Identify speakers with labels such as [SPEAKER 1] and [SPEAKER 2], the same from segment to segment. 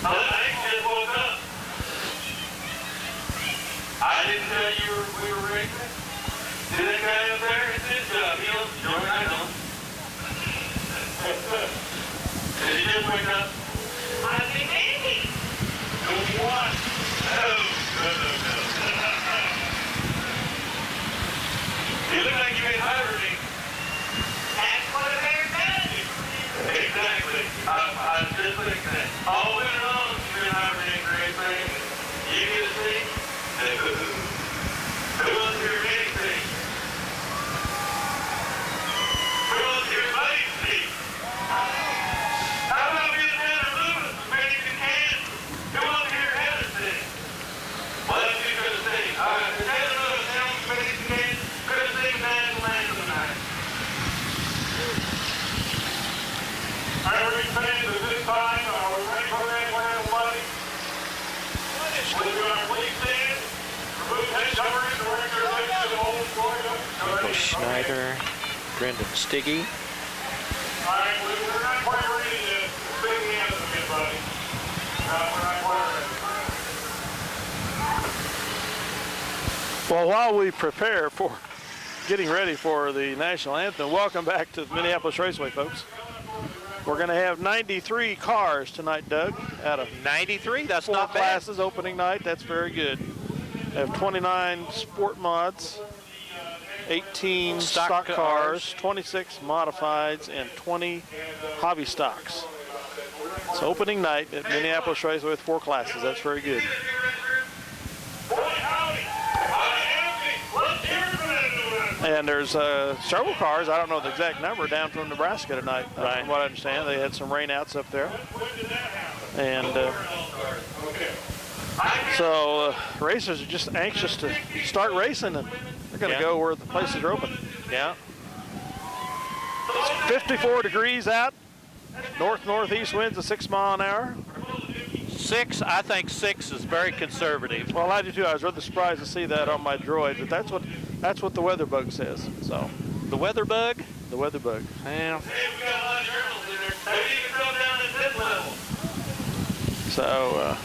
[SPEAKER 1] I just woke up. I didn't tell you we were racing. See that guy up there? It's his job. He'll join right on. Did you just wake up? I've been thinking. What? No. You look like you've been hibernating. That's what a bear does. Exactly. I was just thinking that. All winter long, you've been hibernating, Ray. You get a seat? Who wants your main seat? Who wants your main seat? How about getting down and moving as many as you can? Who wants your header seat? Well, that's you for the seat. All right, the header moving down as many as you can. Could have seen national anthem tonight. All right, we're fans at this time. We're ready for that national money. We'll do our police stand. Remove head covering. The record of the whole Florida.
[SPEAKER 2] Schneider, Brendan Stiggy.
[SPEAKER 1] All right, we're not quite ready to sing the anthem yet, buddy. We're not quite ready.
[SPEAKER 3] Well, while we prepare for getting ready for the national anthem, welcome back to the Minneapolis Raceway, folks. We're going to have 93 cars tonight, Doug, out of
[SPEAKER 2] 93? That's
[SPEAKER 3] four
[SPEAKER 2] not bad.
[SPEAKER 3] classes opening night. That's very good. We have 29 sport mods, 18 stock cars, 26 modifieds, and 20 hobby stocks. It's opening night at Minneapolis Raceway with four classes. That's very good. And there's several cars, I don't know the exact number, down from Nebraska tonight.
[SPEAKER 2] Right.
[SPEAKER 3] From what I understand, they had some rainouts up there. And so racers are just anxious to start racing, and they're going to go where the places are open.
[SPEAKER 2] Yeah.
[SPEAKER 3] It's 54 degrees out. North-northeast winds at 6 miles an hour.
[SPEAKER 2] 6, I think 6 is very conservative.
[SPEAKER 3] Well, I do too. I was rather surprised to see that on my droid, but that's what the weather bug says. So
[SPEAKER 2] the weather bug?
[SPEAKER 3] The weather bug.
[SPEAKER 2] Yeah.
[SPEAKER 1] Hey, we got a lot of journals in there. They even come down at this level.
[SPEAKER 3] So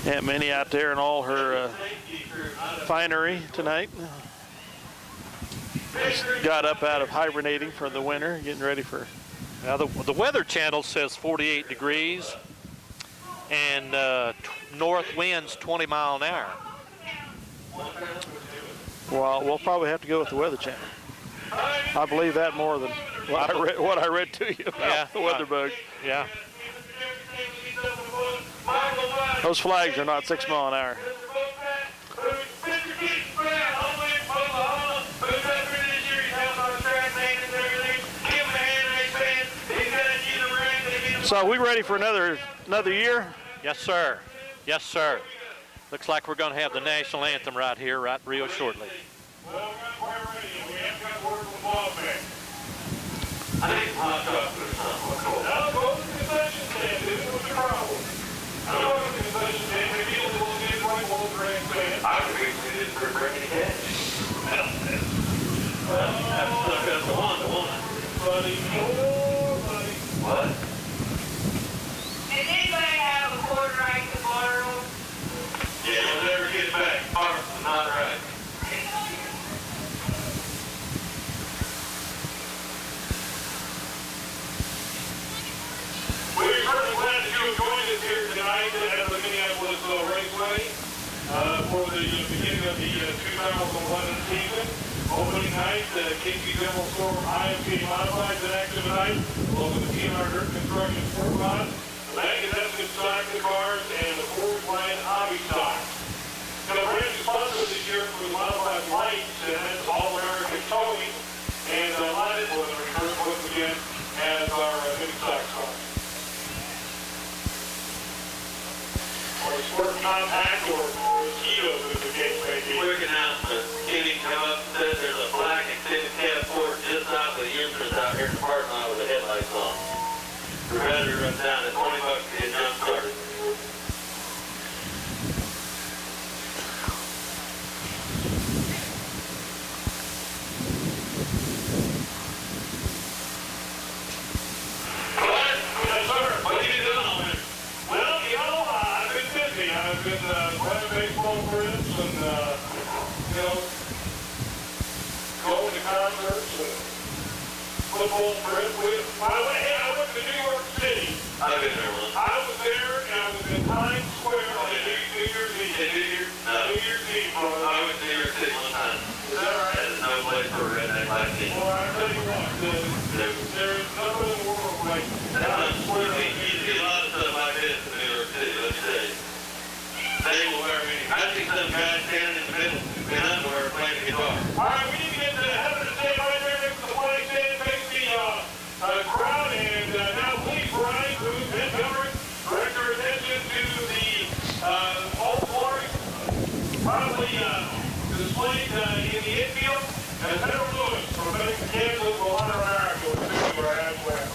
[SPEAKER 3] Aunt Minnie out there in all her finery tonight. Just got up out of hibernating for the winter, getting ready for.
[SPEAKER 2] Now the Weather Channel says 48 degrees and north winds 20 miles an hour.
[SPEAKER 3] Well, we'll probably have to go with the Weather Channel. I believe that more than what I read to you about the weather bug.
[SPEAKER 2] Yeah.
[SPEAKER 3] Those flags are not 6 miles an hour. So are we ready for another year?
[SPEAKER 2] Yes, sir. Yes, sir. Looks like we're going to have the national anthem right here, right real shortly.
[SPEAKER 1] I think hot chocolate or something. Now go to the concession stand. This was the problem. I don't know the concession stand. Maybe it will get right on the grandstand. I agree with this for bringing cash. That's the one. Buddy. What?
[SPEAKER 4] Did anybody have a quarter right to borrow?
[SPEAKER 1] Yeah, we'll never get it back. Not right. We're certainly glad that you joined us here tonight at the Minneapolis Raceway for the beginning of the 2011 season. Opening night, Casey General Store IMC Modifieds in action tonight, along with the TNR Dirt Construction Sport Mod, the Magazine stock cars, and the Ford Brand Hobby stock. Now, the brand sponsor this year for the Modified Lights, and that's All-American Towing, and Lighted was referred once again as our mini stock cars. Or Sport Compact or Mosquitoes, as the case may be.
[SPEAKER 5] Quick announcement. Kenny come up and said there's a black extended cab port just out of the entrance out here in the parking lot with the headlights on. The ready to run down at $20 to get jump started.
[SPEAKER 1] concerts, football trip. I went to New York City.
[SPEAKER 5] I've been there once.
[SPEAKER 1] I was there, and I was in Times Square on New Year's Eve.
[SPEAKER 5] New Year's? No.
[SPEAKER 1] New Year's Eve, brother.
[SPEAKER 5] I went to New York City one time.
[SPEAKER 1] Is that right?
[SPEAKER 5] There's no place for redneck like me.
[SPEAKER 1] Well, I tell you what, there is nothing in the world like Times Square.
[SPEAKER 5] You see a lot of stuff like this in New York City, let me tell you. They will wear any. I see some guy standing in the middle in underwear playing the guitar.
[SPEAKER 1] All right, we need to get to Heather to stand right there next to the flag stand, face the crowd, and now please rise, who's been covered, direct your attention to the all glory, probably displayed in the infield, and Heather Lewis from Kansas will honor America with the new as well.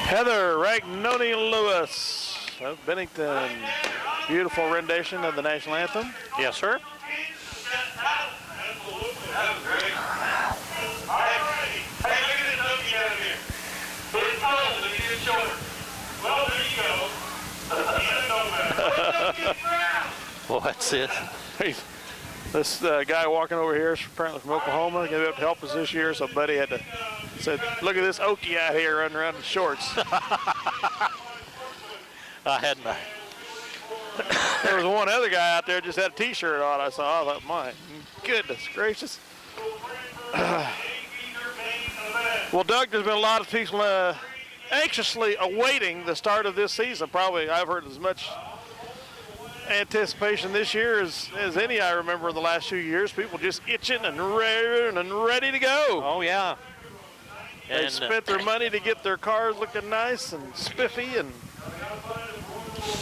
[SPEAKER 3] Heather Ragnoni Lewis of Bennington. Beautiful rendition of the national anthem.
[SPEAKER 2] Yes, sir. What's it?
[SPEAKER 3] This guy walking over here is apparently from Oklahoma. He's going to be able to help us this year, so Buddy had to said, look at this Okie out here running around in shorts.
[SPEAKER 2] I had my.
[SPEAKER 3] There was one other guy out there just had a T-shirt on. I saw. I thought, my goodness gracious. Well, Doug, there's been a lot of people anxiously awaiting the start of this season. Probably I've heard as much anticipation this year as any I remember in the last few years. People just itching and ready to go.
[SPEAKER 2] Oh, yeah.
[SPEAKER 3] They spent their money to get their cars looking nice and spiffy and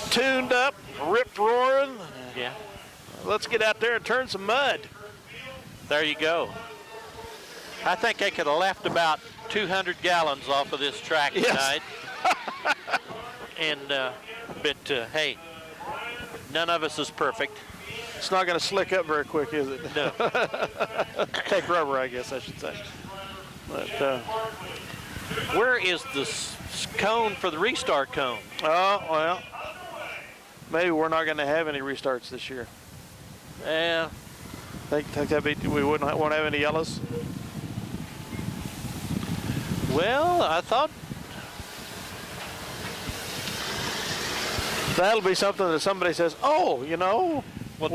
[SPEAKER 3] tuned up, ripped roaring.
[SPEAKER 2] Yeah.
[SPEAKER 3] Let's get out there and turn some mud.
[SPEAKER 2] There you go. I think I could have left about 200 gallons off of this track tonight. And, hey, none of us is perfect.
[SPEAKER 3] It's not going to slick up very quick, is it?
[SPEAKER 2] No.
[SPEAKER 3] Take rubber, I guess I should say. But,
[SPEAKER 2] where is the cone for the restart cone?
[SPEAKER 3] Oh, well, maybe we're not going to have any restarts this year.
[SPEAKER 2] Yeah.
[SPEAKER 3] Think we won't have any yellows?
[SPEAKER 2] Well, I thought
[SPEAKER 3] that'll be something that somebody says, oh, you know.
[SPEAKER 2] Well,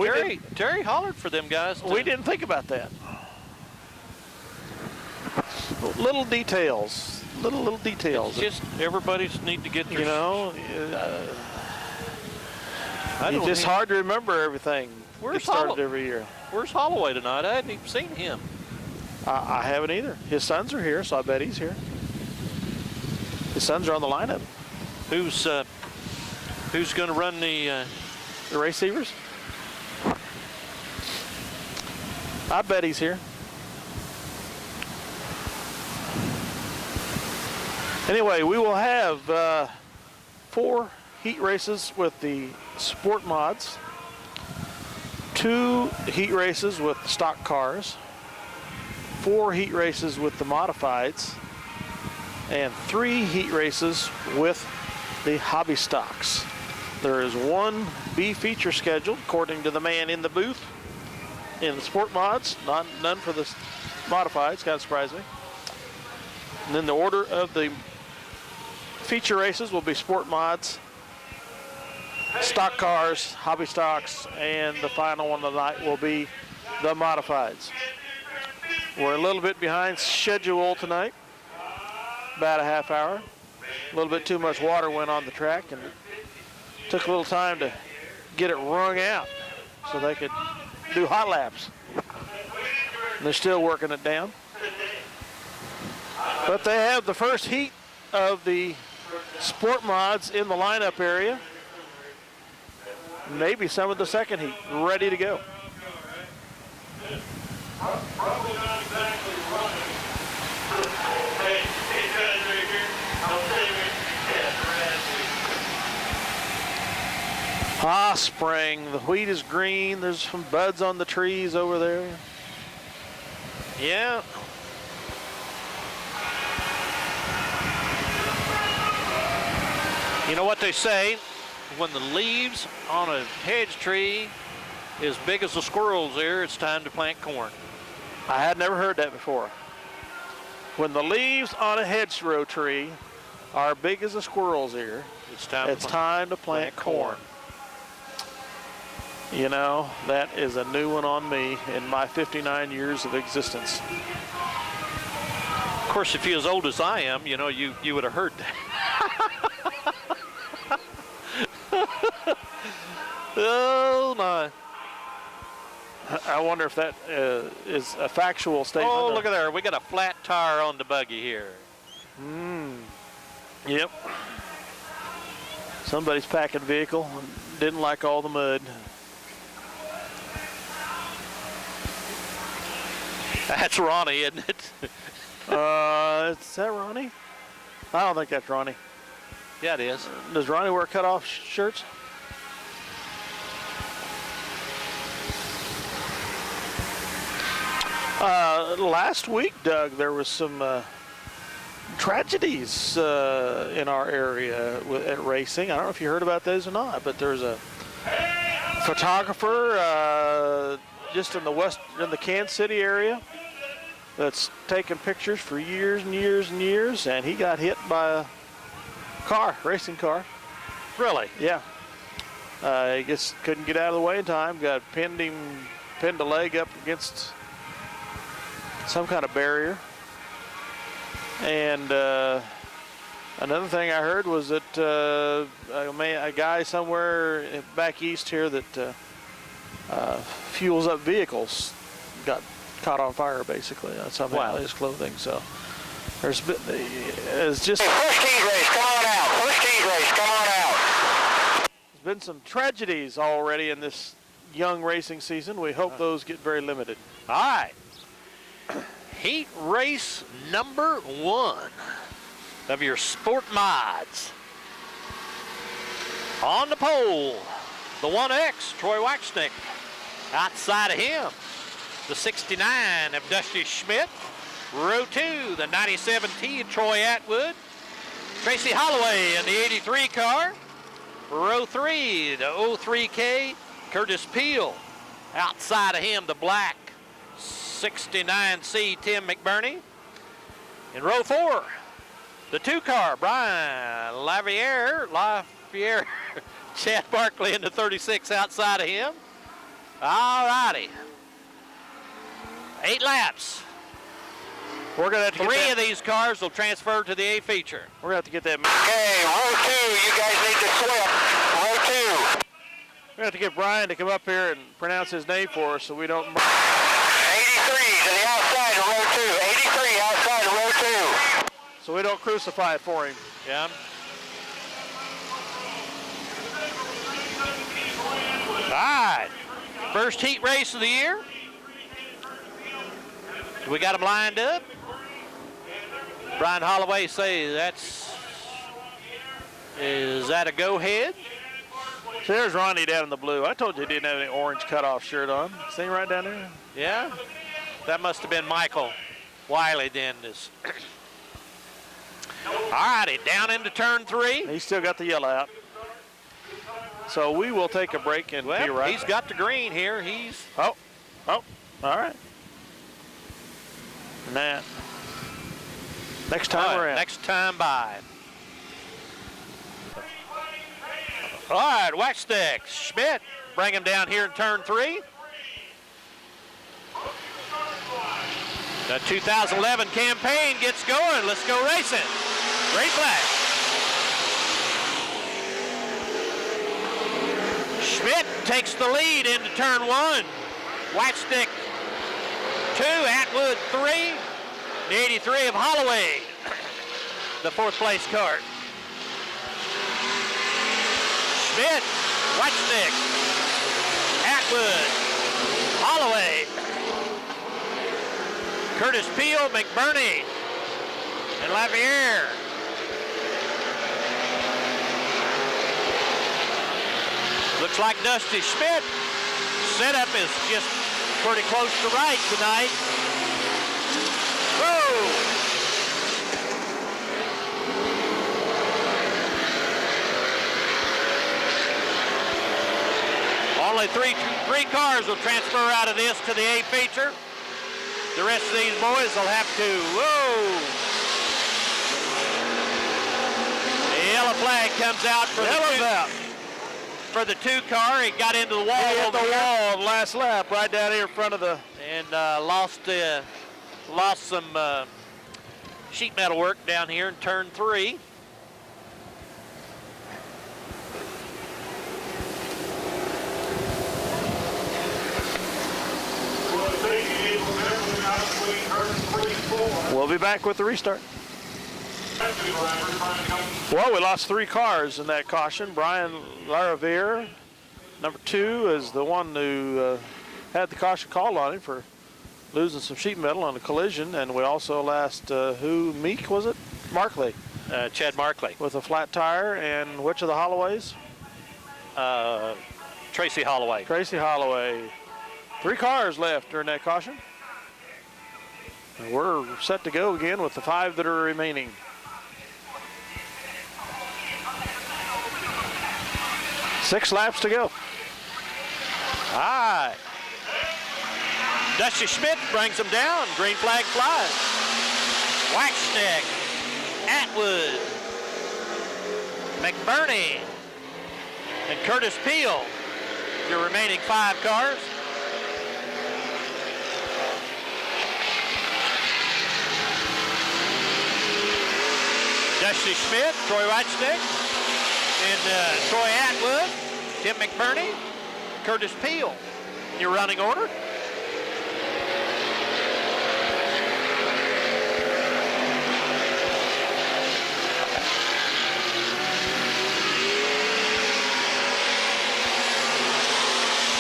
[SPEAKER 2] Terry hollered for them guys.
[SPEAKER 3] We didn't think about that. Little details. Little details.
[SPEAKER 2] It's just everybody's need to get their...
[SPEAKER 3] You know, it's just hard to remember everything. It started every year.
[SPEAKER 2] Where's Holloway tonight? I hadn't even seen him.
[SPEAKER 3] I haven't either. His sons are here, so I bet he's here. His sons are on the lineup.
[SPEAKER 2] Who's going to run the
[SPEAKER 3] receivers? I bet he's here. Anyway, we will have 4 heat races with the sport mods, 2 heat races with the stock cars, 4 heat races with the modifieds, and 3 heat races with the hobby stocks. There is 1 B feature scheduled, according to the man in the booth in the sport mods. None for the modifieds, kind of surprised me. And then the order of the feature races will be sport mods, stock cars, hobby stocks, and the final one of the night will be the modifieds. We're a little bit behind schedule tonight, about a half hour. A little bit too much water went on the track, and it took a little time to get it wrung out so they could do hot laps. And they're still working it down. But they have the first heat of the sport mods in the lineup area. Maybe some of the second heat ready to go.
[SPEAKER 1] Probably not exactly running. Hey, guys right here. I'll save it.
[SPEAKER 3] Ah, spring. The wheat is green. There's some buds on the trees over there.
[SPEAKER 2] Yeah. You know what they say? When the leaves on a hedge tree is big as a squirrel's ear, it's time to plant corn.
[SPEAKER 3] I had never heard that before. When the leaves on a hedgerow tree are big as a squirrel's ear,
[SPEAKER 2] It's time
[SPEAKER 3] to plant corn. You know, that is a new one on me in my 59 years of existence.
[SPEAKER 2] Of course, if you're as old as I am, you know, you would have heard that. Oh, my.
[SPEAKER 3] I wonder if that is a factual statement.
[SPEAKER 2] Oh, look at there. We got a flat tire on the buggy here.
[SPEAKER 3] Yep. Somebody's packing vehicle and didn't like all the mud.
[SPEAKER 2] That's Ronnie, isn't it?
[SPEAKER 3] Is that Ronnie? I don't think that's Ronnie.
[SPEAKER 2] Yeah, it is.
[SPEAKER 3] Does Ronnie wear cutoff shirts? Last week, Doug, there was some tragedies in our area at racing. I don't know if you heard about those or not, but there's a photographer just in the Kansas City area that's taken pictures for years and years and years, and he got hit by a racing car.
[SPEAKER 2] Really?
[SPEAKER 3] Yeah. He just couldn't get out of the way in time. Got pinned a leg up against some kind of barrier. And another thing I heard was that a guy somewhere back east here that fuels up vehicles got caught on fire, basically, on something like his clothing. So it's just.
[SPEAKER 6] First heat race, come on out. First heat race, come on out.
[SPEAKER 3] There's been some tragedies already in this young racing season. We hope those get very limited.
[SPEAKER 2] All right. Heat race number 1 of your sport mods. On the pole, the 1X, Troy Waxnick. Outside of him, the 69 of Dusty Schmidt. Row 2, the 97T of Troy Atwood. Tracy Holloway in the 83 car. Row 3, the 03K, Curtis Peel. Outside of him, the black 69C, Tim McBurney. In row 4, the 2 car, Brian Laviere, Chad Barkley in the 36 outside of him. All righty. 8 laps.
[SPEAKER 3] We're going to have to get
[SPEAKER 2] 3 of these cars will transfer to the A feature.
[SPEAKER 3] We're going to have to get that.
[SPEAKER 6] Okay, row 2, you guys need to swim. Row 2.
[SPEAKER 3] We're going to have to get Brian to come up here and pronounce his name for us so we don't.
[SPEAKER 6] 83 to the outside of row 2. 83 outside of row 2.
[SPEAKER 3] So we don't crucify it for him.
[SPEAKER 2] Yeah. All right. First heat race of the year. We got them lined up. Brian Holloway say is that a go-ahead?
[SPEAKER 3] There's Ronnie down in the blue. I told you he didn't have any orange cutoff shirt on. See him right down there?
[SPEAKER 2] Yeah, that must have been Michael Wiley then. All righty, down into turn 3.
[SPEAKER 3] He's still got the yellow out. So we will take a break and be right
[SPEAKER 2] he's
[SPEAKER 3] back.
[SPEAKER 2] got the green here.
[SPEAKER 3] Oh, all right. Nah. Next time around.
[SPEAKER 2] Next time by. All right, wax stick. Schmidt, bring him down here in turn 3. The 2011 campaign gets going. Let's go racing. Green flag. Schmidt takes the lead into turn 1. White stick 2, Atwood 3, the 83 of Holloway, the 4th place car. Schmidt, White stick, Atwood, Holloway, Curtis Peel, McBurney, and Lavier. Looks like Dusty Schmidt. Setup is just pretty close to right tonight. Whoa! Only three cars will transfer out of this to the A feature. The rest of these boys will have to, whoa! The yellow flag comes out for the 2 car. He got into the wall.
[SPEAKER 3] He hit
[SPEAKER 2] over
[SPEAKER 3] the
[SPEAKER 2] here.
[SPEAKER 3] wall last lap right down here in front of the...
[SPEAKER 2] And lost some sheet metal work down here in turn 3.
[SPEAKER 3] We'll be back with the restart. Well, we lost 3 cars in that caution. Brian Laravier, number 2, is the one who had the caution called on him for losing some sheet metal on a collision. And we also lost, Meek, was it? Markley.
[SPEAKER 2] Chad Markley.
[SPEAKER 3] With a flat tire. And which of the Holloways?
[SPEAKER 2] Tracy Holloway.
[SPEAKER 3] Tracy Holloway. 3 cars left during that caution. And we're set to go again with the 5 that are remaining. Six laps to go.
[SPEAKER 2] All right. Dusty Schmidt brings them down. Green flag flies. Waxstick, Atwood, McBurney, and Curtis Peel, your remaining 5 cars. Dusty Schmidt, Troy Whitestick, and Troy Atwood, Tim McBurney, Curtis Peel. Your running order.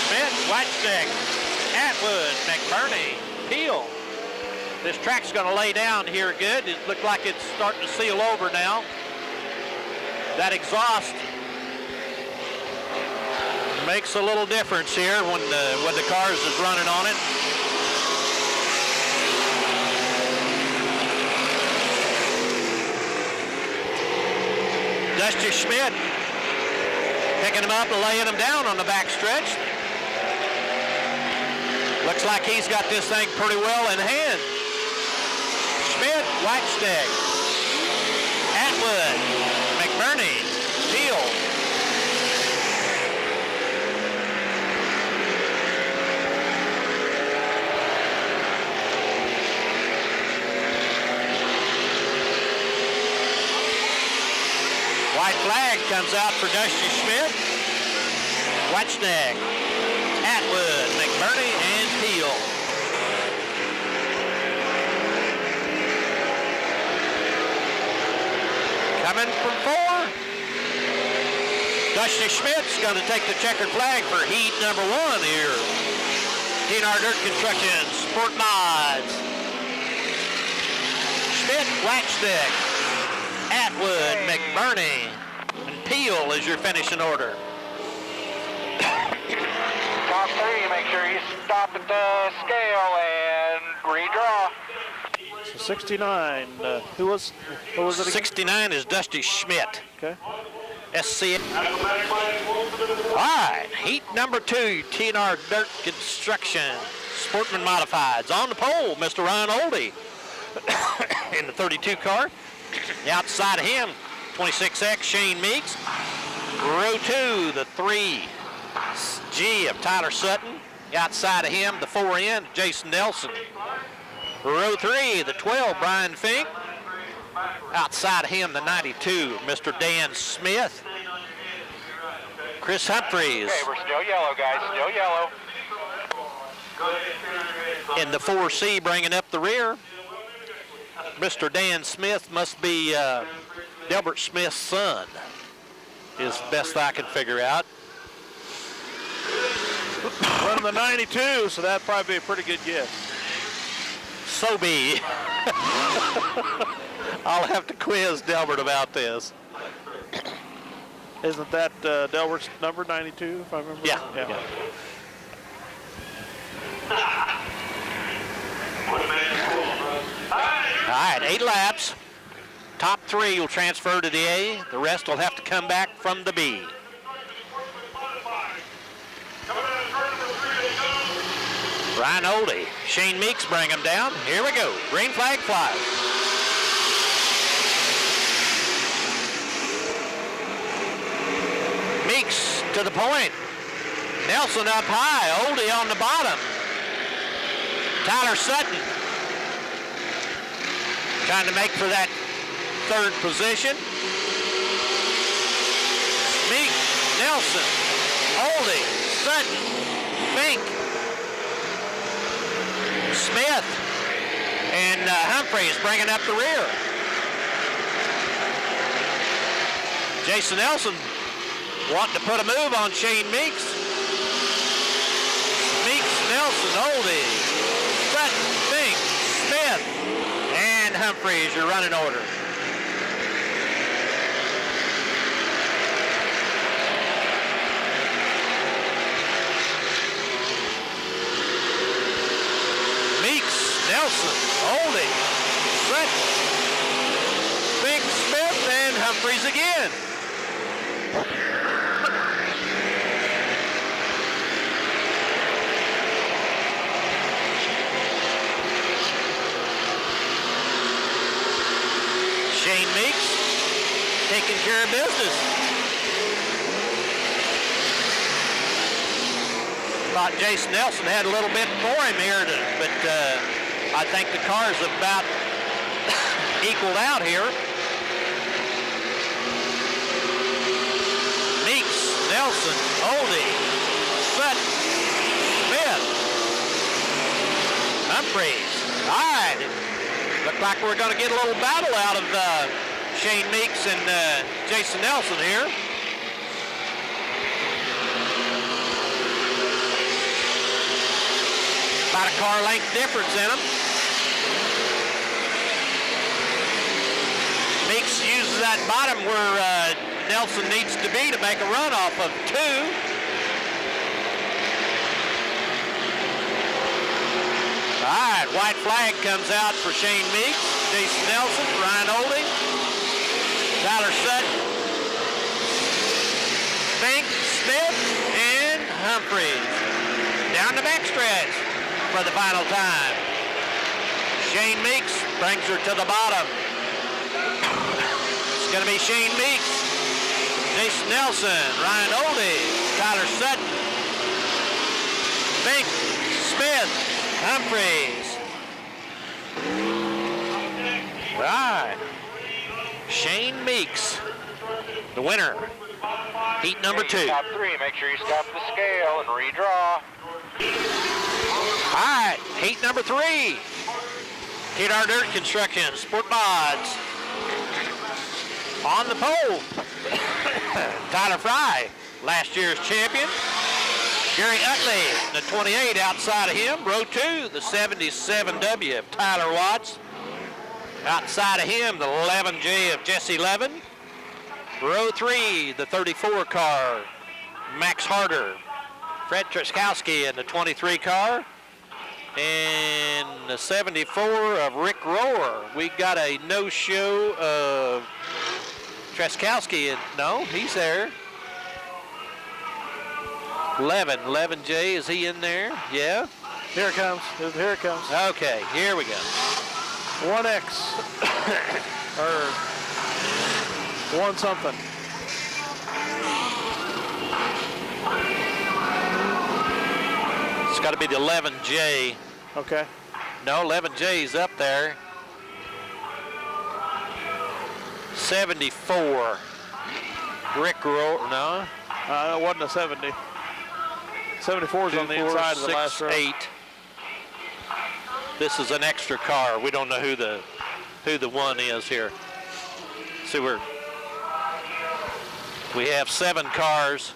[SPEAKER 2] Schmidt, Whitestick, Atwood, McBurney, Peel. This track's going to lay down here good. It looked like it's starting to seal over now. That exhaust makes a little difference here when the cars is running on it. Dusty Schmidt picking him up and laying him down on the back stretch. Looks like he's got this thing pretty well in hand. Schmidt, Whitestick, Atwood, McBurney, Peel. White flag comes out for Dusty Schmidt, Whitestick, Atwood, McBurney, and Peel. Coming from 4, Dusty Schmidt's going to take the checkered flag for heat number 1 here. Dirt Construction Sport Mods. Schmidt, Waxstick, Atwood, McBurney, and Peel is your finishing order.
[SPEAKER 6] Top 3, make sure you stop at the scale and redraw.
[SPEAKER 3] So 69, who was it again?
[SPEAKER 2] 69 is Dusty Schmidt.
[SPEAKER 3] Okay.
[SPEAKER 2] SC. All right, heat number 2, TNR Dirt Construction, Sportman Modifieds. On the pole, Mr. Ryan Oldie in the 32 car. Outside of him, 26X, Shane Meeks. Row 2, the 3G of Tyler Sutton. Outside of him, the 4N, Jason Nelson. Row 3, the 12, Brian Fink. Outside of him, the 92, Mr. Dan Smith. Chris Humphreys.
[SPEAKER 6] Okay, we're still yellow, guys, still yellow.
[SPEAKER 2] In the 4C, bringing up the rear, Mr. Dan Smith must be Delbert Smith's son, is best I can figure out.
[SPEAKER 3] Running the 92, so that'd probably be a pretty good guess.
[SPEAKER 2] So be. I'll have to quiz Delbert about this.
[SPEAKER 3] Isn't that Delbert's number, 92, if I remember?
[SPEAKER 2] Yeah. All right, 8 laps. Top 3 will transfer to the A. The rest will have to come back from the B. Ryan Oldie, Shane Meeks bring him down. Here we go. Green flag flies. Meeks to the point. Nelson up high. Oldie on the bottom. Tyler Sutton trying to make for that 3rd position. Meeks, Nelson, Oldie, Sutton, Fink, Smith, and Humphreys bringing up the rear. Jason Nelson wanting to put a move on Shane Meeks. Meeks, Nelson, Oldie, Sutton, Fink, Smith, and Humphreys, your running order. Nelson, Oldie, Sutton, Fink, Smith, and Humphreys again. Shane Meeks taking care of business. Thought Jason Nelson had a little bit for him here, but I think the cars about equaled out here. Meeks, Nelson, Oldie, Sutton, Smith, Humphreys. All right. Look like we're going to get a little battle out of Shane Meeks and Jason Nelson here. About a car length difference in them. Meeks uses that bottom where Nelson needs to be to make a run off of 2. All right, white flag comes out for Shane Meeks, Jason Nelson, Ryan Oldie, Tyler Sutton, Fink, Smith, and Humphreys. Down the backstretch for the final time. Shane Meeks brings her to the bottom. It's going to be Shane Meeks, Jason Nelson, Ryan Oldie, Tyler Sutton, Fink, Smith, Humphreys. All right. Shane Meeks, the winner. Heat number 2.
[SPEAKER 6] Top 3, make sure you stop the scale and redraw.
[SPEAKER 2] All right, heat number 3. TNR Dirt Construction, Sport Mods. On the pole, Tyler Fry, last year's champion. Gary Utley, the 28 outside of him. Row 2, the 77W of Tyler Watts. Outside of him, the 11J of Jesse Levin. Row 3, the 34 car, Max Harder. Fred Truskowski in the 23 car. And the 74 of Rick Rohr. We got a no-show of Truskowski. No, he's there. 11J, is he in there? Yeah.
[SPEAKER 3] Here it comes. Here it comes.
[SPEAKER 2] Okay, here we go.
[SPEAKER 3] 1X. Or 1 something.
[SPEAKER 2] It's got to be the 11J.
[SPEAKER 3] Okay.
[SPEAKER 2] No, 11J's up there. 74. Rick Rohr, no.
[SPEAKER 3] It wasn't a 70. 74's on the inside of the last row.
[SPEAKER 2] 8. This is an extra car. We don't know who the one is here. So we have 7 cars.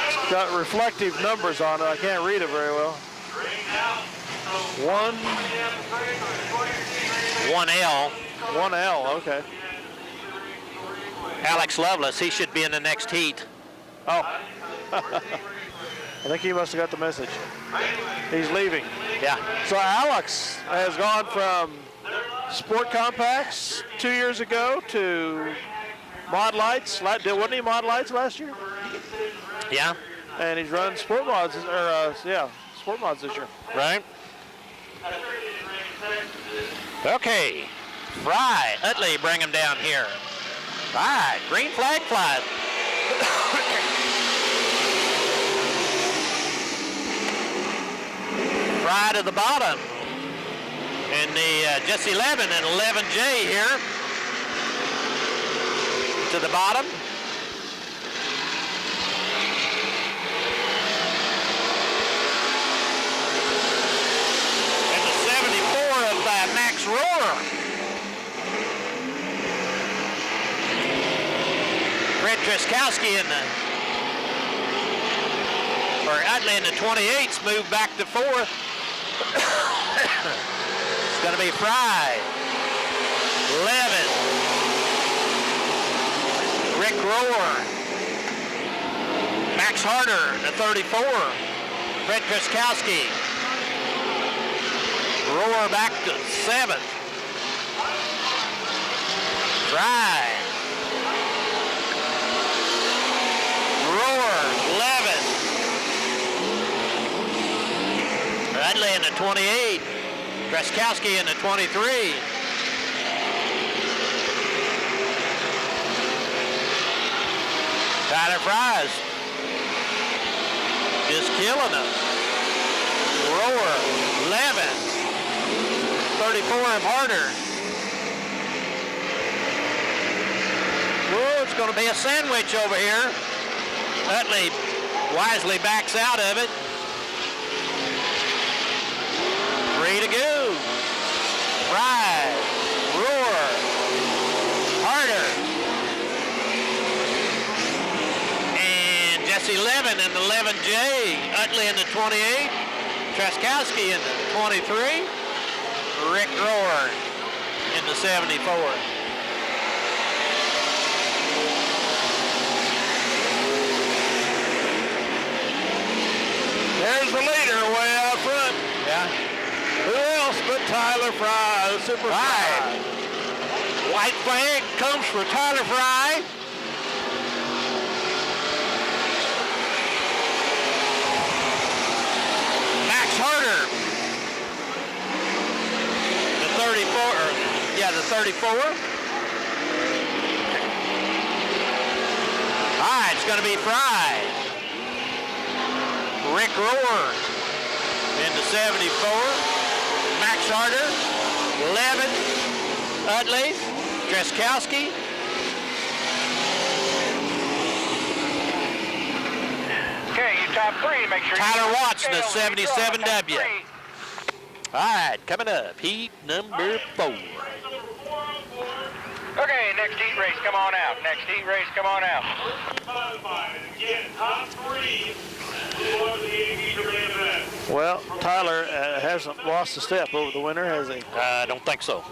[SPEAKER 3] It's got reflective numbers on it. I can't read it very well.
[SPEAKER 2] 1L.
[SPEAKER 3] 1L, okay.
[SPEAKER 2] Alex Lovelace, he should be in the next heat.
[SPEAKER 3] Oh. I think he must have got the message. He's leaving.
[SPEAKER 2] Yeah.
[SPEAKER 3] So Alex has gone from Sport Compacts 2 years ago to Mod Lights. Wasn't he Mod Lights last year?
[SPEAKER 2] Yeah.
[SPEAKER 3] And he's run Sport Mods, Sport Mods this year.
[SPEAKER 2] Right. Okay. Fry, Utley, bring him down here. Right, green flag flies. Fry to the bottom. And the Jesse Levin and 11J here to the bottom. And the 74 of Max Rohr. Fred Truskowski Utley in the 28s moved back to 4th. It's going to be Fry. Levin. Rick Rohr. Max Harder in the 34. Fred Truskowski. Rohr back to 7th. Fry. Rohr, Levin. Utley in the 28. Truskowski in the 23. Tyler Fry's just killing them. Rohr, Levin. 34 of Harder. Whoa, it's going to be a sandwich over here. Utley wisely backs out of it. 3 to go. Fry, Rohr, Harder, and Jesse Levin in the 11J. Utley in the 28. Truskowski in the 23. Rick Rohr in the 74.
[SPEAKER 3] There's the leader way out front.
[SPEAKER 2] Yeah.
[SPEAKER 3] Who else but Tyler Fry, the Super Fry?
[SPEAKER 2] White flag comes for Tyler Fry. Max Harder. The 34, the 34. All right, it's going to be Fry. Rick Rohr in the 74. Max Harder, Levin, Utley, Truskowski.
[SPEAKER 6] Okay, you top 3. Make sure
[SPEAKER 2] Tyler Watts in the
[SPEAKER 6] scale.
[SPEAKER 2] 77W. All right, coming up, heat number 4.
[SPEAKER 6] Okay, next heat race, come on out. Next heat race, come on out.
[SPEAKER 1] Again, top 3 who won the 80 meter event.
[SPEAKER 3] Well, Tyler hasn't lost a step over the winter, has he?
[SPEAKER 2] I don't think so.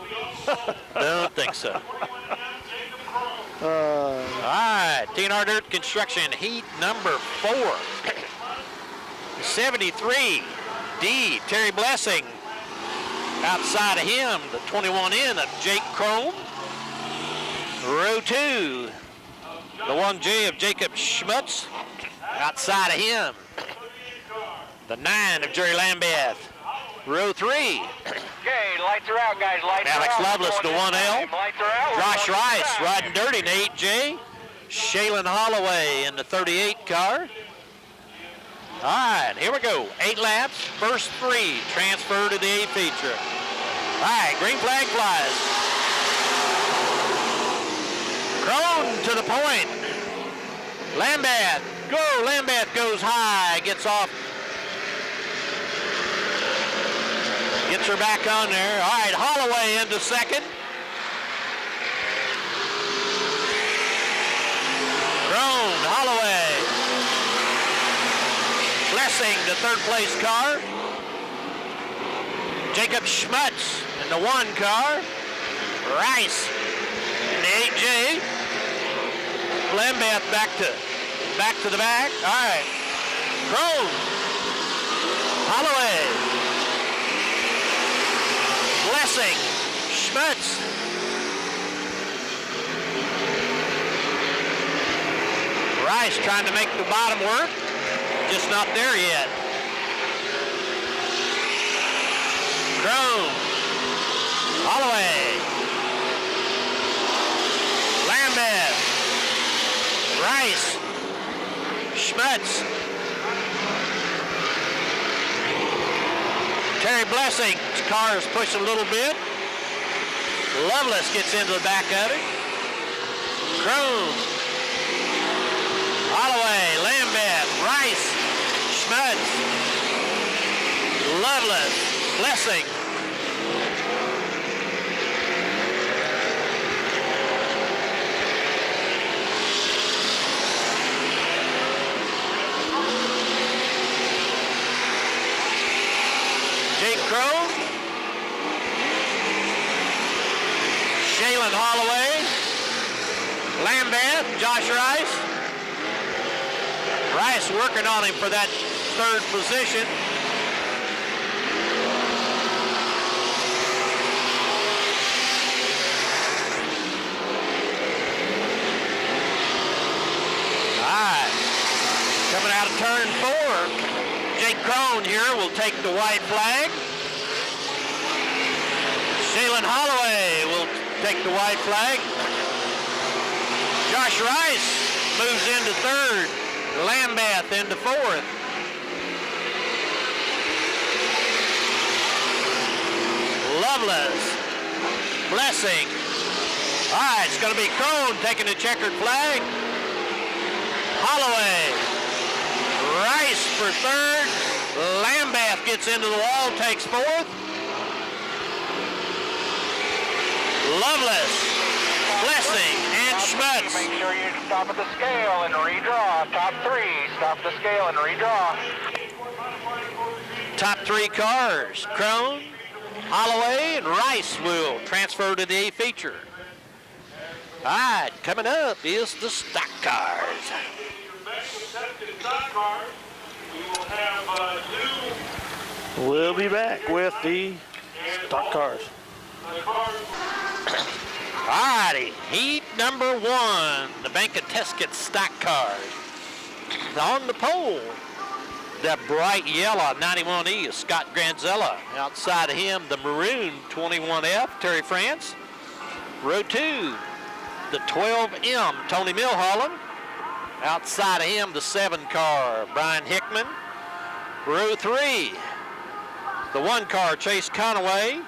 [SPEAKER 2] Don't think so. All right, TNR Dirt Construction heat number 4. 73, D, Terry Blessing. Outside of him, the 21 in of Jake Crone. Row 2, the 1J of Jacob Schmutz. Outside of him, the 9 of Jerry Lambeth. Row 3.
[SPEAKER 6] Okay, lights are out, guys. Lights
[SPEAKER 2] Alex
[SPEAKER 6] are out.
[SPEAKER 2] Lovelace, the 1L.
[SPEAKER 6] Lights are out.
[SPEAKER 2] Josh Rice riding dirty in the 8J. Shaylin Holloway in the 38 car. All right, here we go. 8 laps, first 3, transfer to the A feature. All right, green flag flies. Crone to the point. Lambeth, go. Lambeth goes high, gets off. Gets her back on there. All right, Holloway into second. Crone, Holloway. Blessing, the third place car. Jacob Schmutz in the 1 car. Rice in the 8J. Lambeth back to the back. All right. Crone. Holloway. Blessing. Schmutz. Rice trying to make the bottom work. Just not there yet. Crone. Holloway. Lambeth. Rice. Schmutz. Terry Blessing. His car is pushing a little bit. Lovelace gets into the back of it. Crone. Holloway. Lambeth. Rice. Schmutz. Lovelace. Blessing. Jake Crone. Shaylin Holloway. Lambeth. Josh Rice. Rice working on him for that 3rd position. All right. Coming out of turn 4. Jake Crone here will take the white flag. Shaylin Holloway will take the white flag. Josh Rice moves into 3rd. Lambeth into 4th. Lovelace. Blessing. All right, it's going to be Crone taking the checkered flag. Holloway. Rice for 3rd. Lambeth gets into the wall, takes 4th. Lovelace. Blessing and Schmutz.
[SPEAKER 6] Make sure you stop at the scale and redraw. Top 3, stop the scale and redraw.
[SPEAKER 2] Top 3 cars. Crone, Holloway, and Rice will transfer to the A feature. All right, coming up is the stock cars.
[SPEAKER 3] We'll be back with the stock cars.
[SPEAKER 2] Alrighty, heat number 1, the Bank of Tesket stock cars. On the pole, the bright yellow 91E is Scott Granzella. Outside of him, the maroon 21F, Terry France. Row 2, the 12M, Tony Milholland. Outside of him, the 7 car, Brian Hickman. Row 3, the 1 car, Chase Conaway.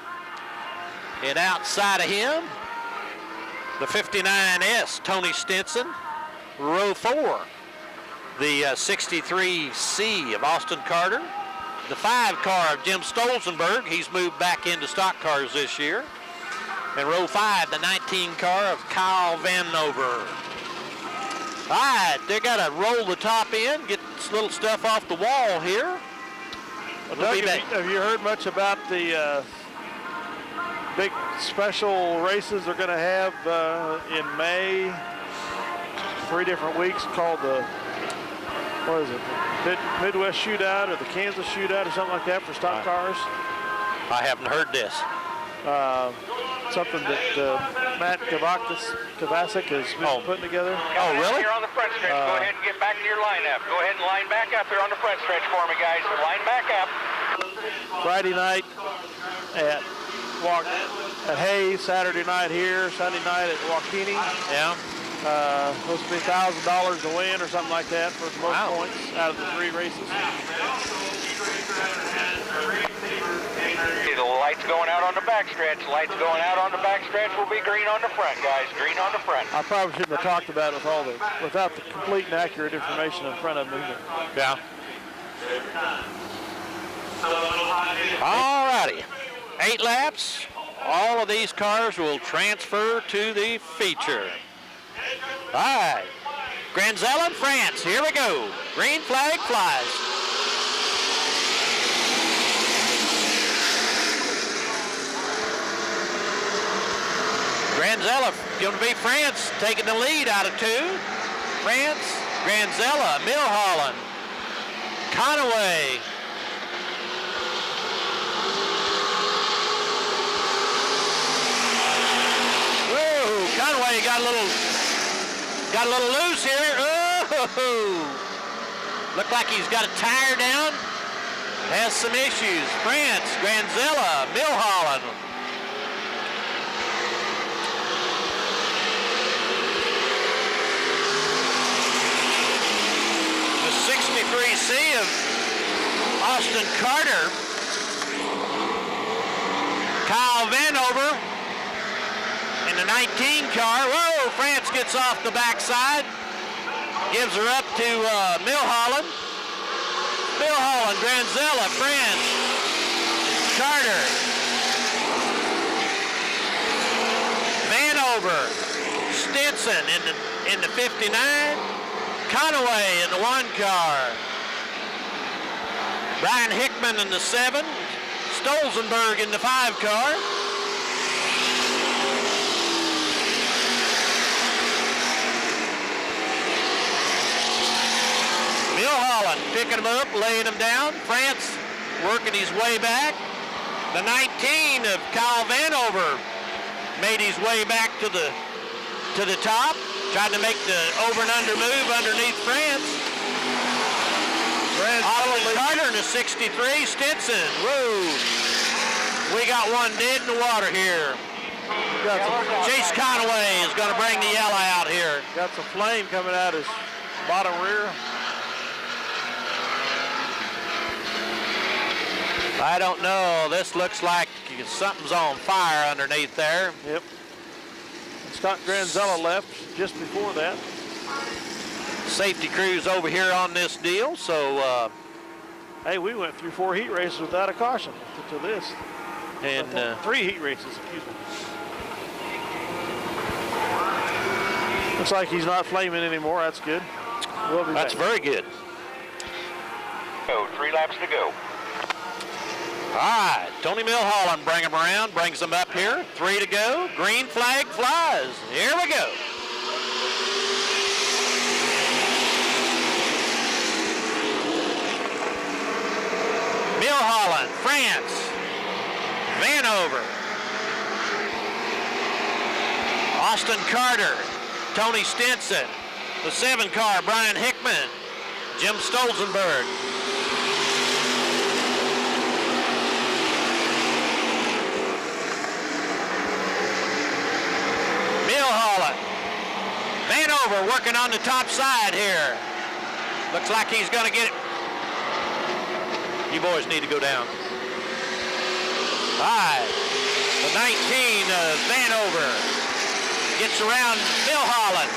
[SPEAKER 2] And outside of him, the 59S, Tony Stinson. Row 4, the 63C of Austin Carter. The 5 car of Jim Stolzenberg. He's moved back into stock cars this year. And row 5, the 19 car of Kyle Vanover. All right, they got to roll the top in, get this little stuff off the wall here. We'll be back.
[SPEAKER 3] Have you heard much about the big special races they're going to have in May? 3 different weeks called the, what is it, the Midwest Shootout or the Kansas Shootout or something like that for stock cars.
[SPEAKER 2] I haven't heard this.
[SPEAKER 3] Something that Matt Kovacic has been putting together.
[SPEAKER 2] Oh, really?
[SPEAKER 6] Here on the front stretch. Go ahead and get back to your lineup. Go ahead and line back up here on the front stretch for me, guys. Line back up.
[SPEAKER 3] Friday night at Hayes, Saturday night here, Sunday night at Waukene.
[SPEAKER 2] Yeah.
[SPEAKER 3] Supposed to be $1,000 to win or something like that for the most points out of the 3 races.
[SPEAKER 6] See the lights going out on the back stretch. Lights going out on the back stretch will be green on the front, guys. Green on the front.
[SPEAKER 3] I probably shouldn't have talked about it without the complete and accurate information in front of me.
[SPEAKER 2] Yeah. All righty. 8 laps. All of these cars will transfer to the feature. All right. Granzella, France. Here we go. Green flag flies. Granzella going to be France taking the lead out of 2. France, Granzella, Milholland, Conaway. Whoa, Conaway got a little loose here. Oh, looked like he's got a tire down. Has some issues. France, Granzella, Milholland. The 63C of Austin Carter. Kyle Vanover in the 19 car. Whoa, France gets off the backside. Gives her up to Milholland. Milholland, Granzella, France, Carter, Vanover, Stinson in the 59, Conaway in the 1 car, Brian Hickman in the 7, Stolzenberg in the 5 car. Milholland picking him up, laying him down. France working his way back. The 19 of Kyle Vanover made his way back to the top, trying to make the over and under move underneath France. Austin Carter in the 63, Stinson. Whoa. We got one dead in the water here. Chase Conaway is going to bring the yellow out here.
[SPEAKER 3] Got some flame coming out his bottom rear.
[SPEAKER 2] I don't know. This looks like something's on fire underneath there.
[SPEAKER 3] Yep. Scott Granzella left just before that.
[SPEAKER 2] Safety crew's over here on this deal, so
[SPEAKER 3] hey, we went through 4 heat races without a caution to this.
[SPEAKER 2] and
[SPEAKER 3] 3 heat races, excuse me. Looks like he's not flaming anymore. That's good. We'll be
[SPEAKER 2] that's
[SPEAKER 3] back.
[SPEAKER 2] very good.
[SPEAKER 6] So 3 laps to go.
[SPEAKER 2] All right, Tony Milholland bring him around, brings him up here. 3 to go. Green flag flies. Here we go. Milholland, France, Vanover, Austin Carter, Tony Stinson, the 7 car, Brian Hickman, Jim Stolzenberg. Milholland, Vanover working on the top side here. Looks like he's going to get it. You boys need to go down. All right, the 19 Vanover gets around Milholland.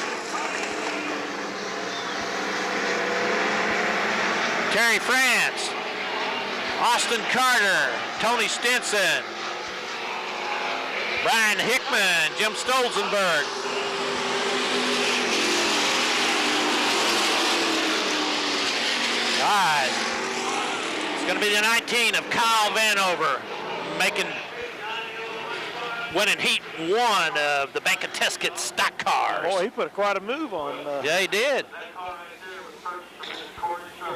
[SPEAKER 2] Terry France, Austin Carter, Tony Stinson, Brian Hickman, Jim Stolzenberg. All right. It's going to be the 19 of Kyle Vanover, winning heat 1 of the Bank of Teskett stock cars.
[SPEAKER 3] Boy, he put quite a move on.
[SPEAKER 2] Yeah, he did.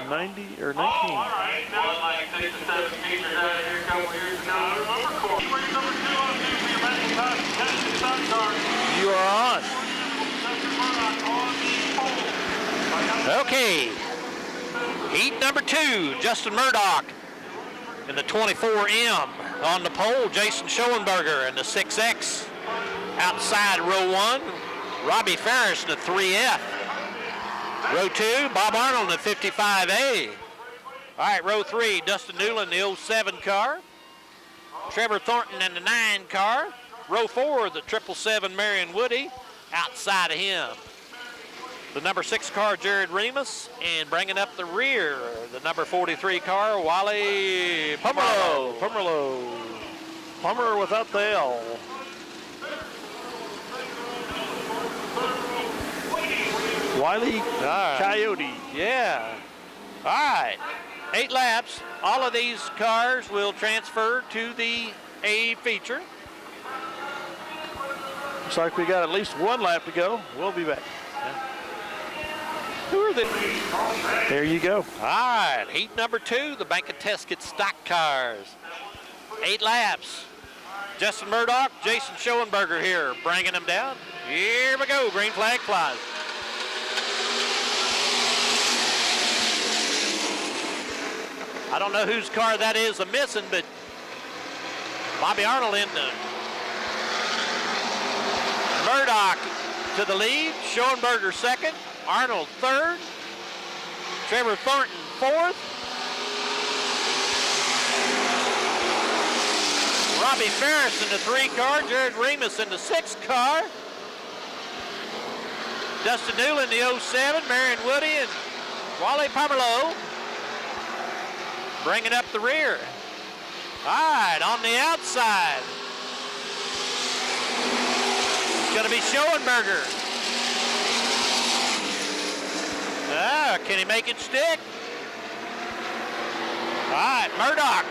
[SPEAKER 3] 90 or 19.
[SPEAKER 1] All right, now like 6 or 7 features out of here, couple years now. Number 4. Number 2 on the for your Bank of Teskett stock cars.
[SPEAKER 3] You are on.
[SPEAKER 2] Okay. Heat number 2, Justin Murdoch in the 24M. On the pole, Jason Schoenberger in the 6X. Outside row 1, Robbie Ferris in the 3F. Row 2, Bob Arnold in the 55A. All right, row 3, Dustin Newland in the 07 car. Trevor Thornton in the 9 car. Row 4, the 777 Marion Woody. Outside of him, the number 6 car, Jared Remus, and bringing up the rear, the number 43 car, Wally Pomerleau.
[SPEAKER 3] Pummer without the L. Wiley Coyote.
[SPEAKER 2] Yeah. All right. 8 laps. All of these cars will transfer to the A feature.
[SPEAKER 3] Looks like we got at least 1 lap to go. We'll be back.
[SPEAKER 2] Who are they?
[SPEAKER 3] There you go.
[SPEAKER 2] All right, heat number 2, the Bank of Teskett stock cars. 8 laps. Justin Murdoch, Jason Schoenberger here, bringing them down. Here we go, green flag flies. I don't know whose car that is missing, but Bobby Arnold in the Murdoch to the lead, Schoenberger second, Arnold third, Trevor Thornton fourth, Robbie Ferris in the 3 car, Jared Remus in the 6 car, Dustin Newland in the 07, Marion Woody and Wally Pomerleau bringing up the rear. All right, on the outside, it's going to be Schoenberger. Can he make it stick? All right, Murdoch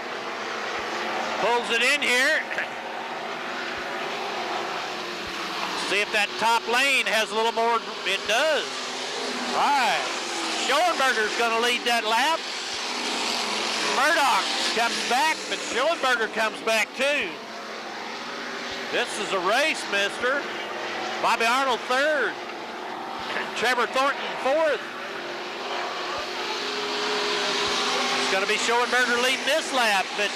[SPEAKER 2] pulls it in here. See if that top lane has a little more. It does. All right, Schoenberger's going to lead that lap. Murdoch comes back, but Schoenberger comes back too. This is a race, mister. Bobby Arnold third. Trevor Thornton fourth. It's going to be Schoenberger leading this lap, but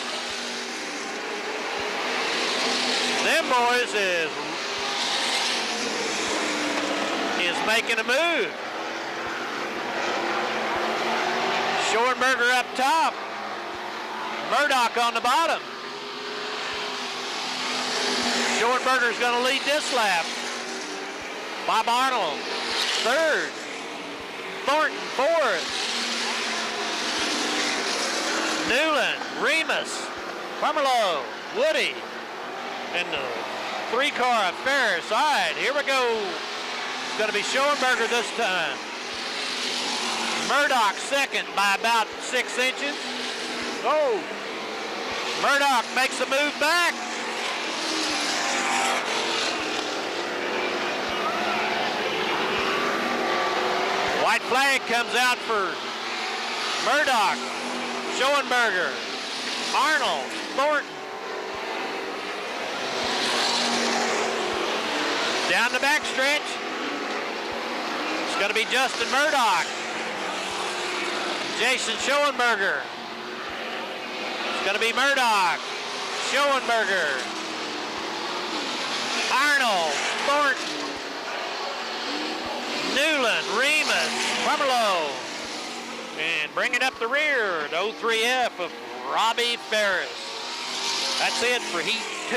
[SPEAKER 2] them boys is making a move. Schoenberger up top. Murdoch on the bottom. Schoenberger's going to lead this lap. Bob Arnold, third. Thornton, fourth. Newland, Remus, Pomerleau, Woody, and the 3 car of Ferris. All right, here we go. It's going to be Schoenberger this time. Murdoch second by about 6 inches. Oh, Murdoch makes a move back. White flag comes out for Murdoch, Schoenberger, Arnold, Thornton. Down the back stretch. It's going to be Justin Murdoch, Jason Schoenberger. It's going to be Murdoch, Schoenberger, Arnold, Thornton, Newland, Remus, Pomerleau, and bringing up the rear, the 03F of Robbie Ferris. That's it for Heat 2,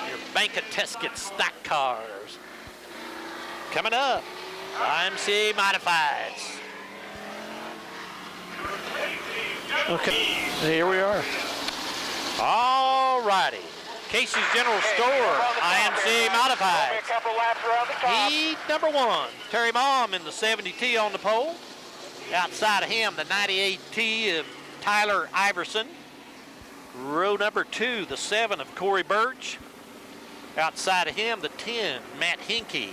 [SPEAKER 2] your Bank of Teskett stock cars. Coming up, IMCA Modifieds.
[SPEAKER 3] Okay, here we are.
[SPEAKER 2] All righty. Casey's General Store, IMCA Modifieds. Heat number 1, Terry Baum in the 70T on the pole. Outside of him, the 98T of Tyler Iverson. Row number 2, the 7 of Corey Birch. Outside of him, the 10, Matt Hinkey.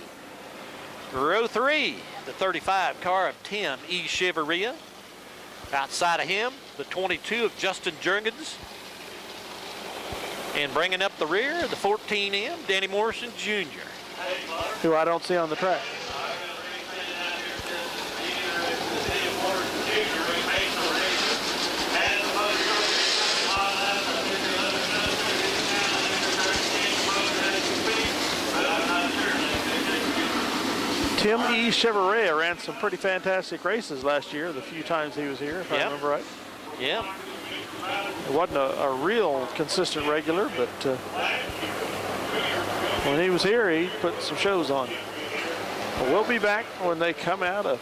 [SPEAKER 2] Row 3, the 35 car of Tim E. Cheveria. Outside of him, the 22 of Justin Jurgens. And bringing up the rear, the 14M, Danny Morrison Jr.
[SPEAKER 3] Who I don't see on the track. Tim E. Cheveria ran some pretty fantastic races last year, the few times he was here, if I remember right.
[SPEAKER 2] Yeah.
[SPEAKER 3] It wasn't a real consistent regular, but when he was here, he put some shows on. But we'll be back when they come out of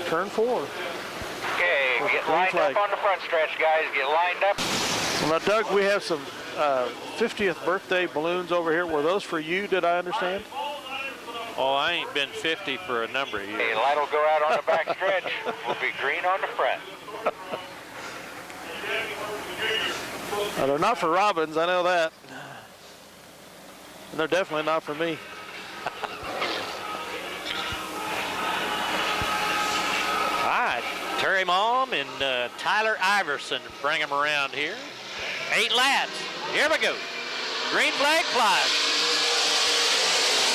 [SPEAKER 3] turn 4.
[SPEAKER 6] Okay, get lined up on the front stretch, guys. Get lined up.
[SPEAKER 3] Well, now, Doug, we have some 50th birthday balloons over here. Were those for you, did I understand?
[SPEAKER 2] Oh, I ain't been 50 for a number of years.
[SPEAKER 6] Okay, light will go out on the back stretch. We'll be green on the front.
[SPEAKER 3] They're not for Robbins, I know that. And they're definitely not for me.
[SPEAKER 2] All right, Terry Malm and Tyler Iverson bring them around here. 8 laps. Here we go. Green flag flies.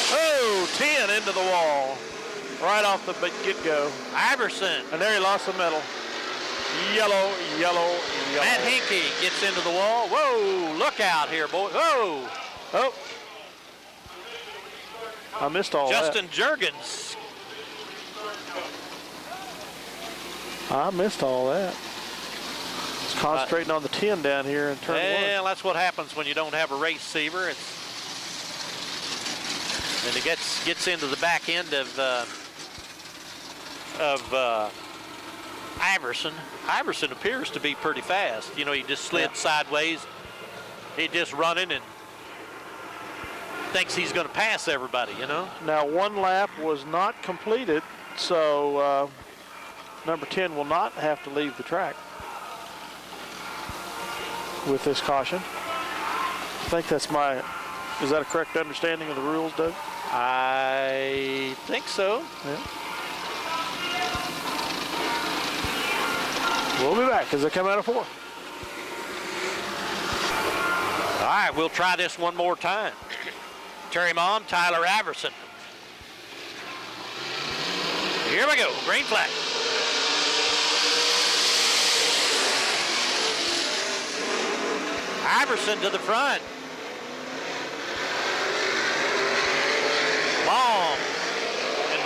[SPEAKER 3] Oh, 10 into the wall. Right off the get-go.
[SPEAKER 2] Iverson.
[SPEAKER 3] And there he lost the medal. Yellow, yellow, yellow.
[SPEAKER 2] Matt Hinkey gets into the wall. Whoa, look out here, boy. Whoa.
[SPEAKER 3] Oh. I missed all
[SPEAKER 2] Justin Jurgens.
[SPEAKER 3] I missed all that. Just concentrating on the 10 down here in turn 1.
[SPEAKER 2] Well, that's what happens when you don't have a race receiver. And it gets into the back end of Iverson. Iverson appears to be pretty fast. You know, he just slid sideways. He just running and thinks he's going to pass everybody, you know.
[SPEAKER 3] Now, 1 lap was not completed, so number 10 will not have to leave the track with this caution. I think that's is that a correct understanding of the rules, Doug?
[SPEAKER 2] I think so.
[SPEAKER 3] Yeah. We'll be back as they come out of 4.
[SPEAKER 2] All right, we'll try this one more time. Terry Malm, Tyler Iverson. Here we go, green flag. Iverson to the front. Malm. And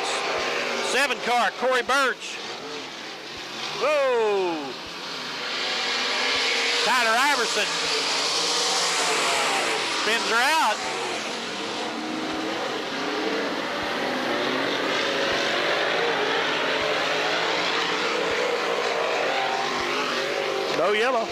[SPEAKER 2] 7 car, Corey Birch. Whoa. Tyler Iverson spins her out.
[SPEAKER 3] No yellow.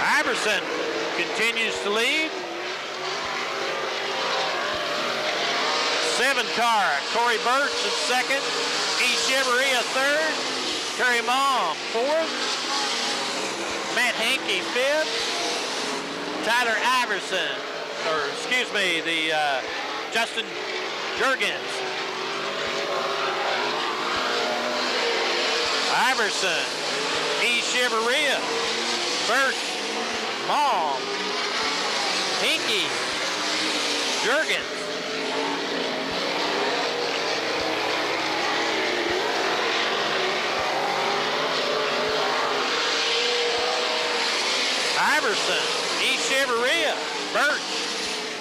[SPEAKER 2] Iverson continues to lead. 7 car, Corey Birch in second. E. Cheveria third. Terry Malm fourth. Matt Hinkey fifth. Tyler Iverson, or excuse me, the Justin Jurgens. Iverson, E. Cheveria, Birch, Malm, Hinkey, Jurgens. Iverson, E. Cheveria, Birch,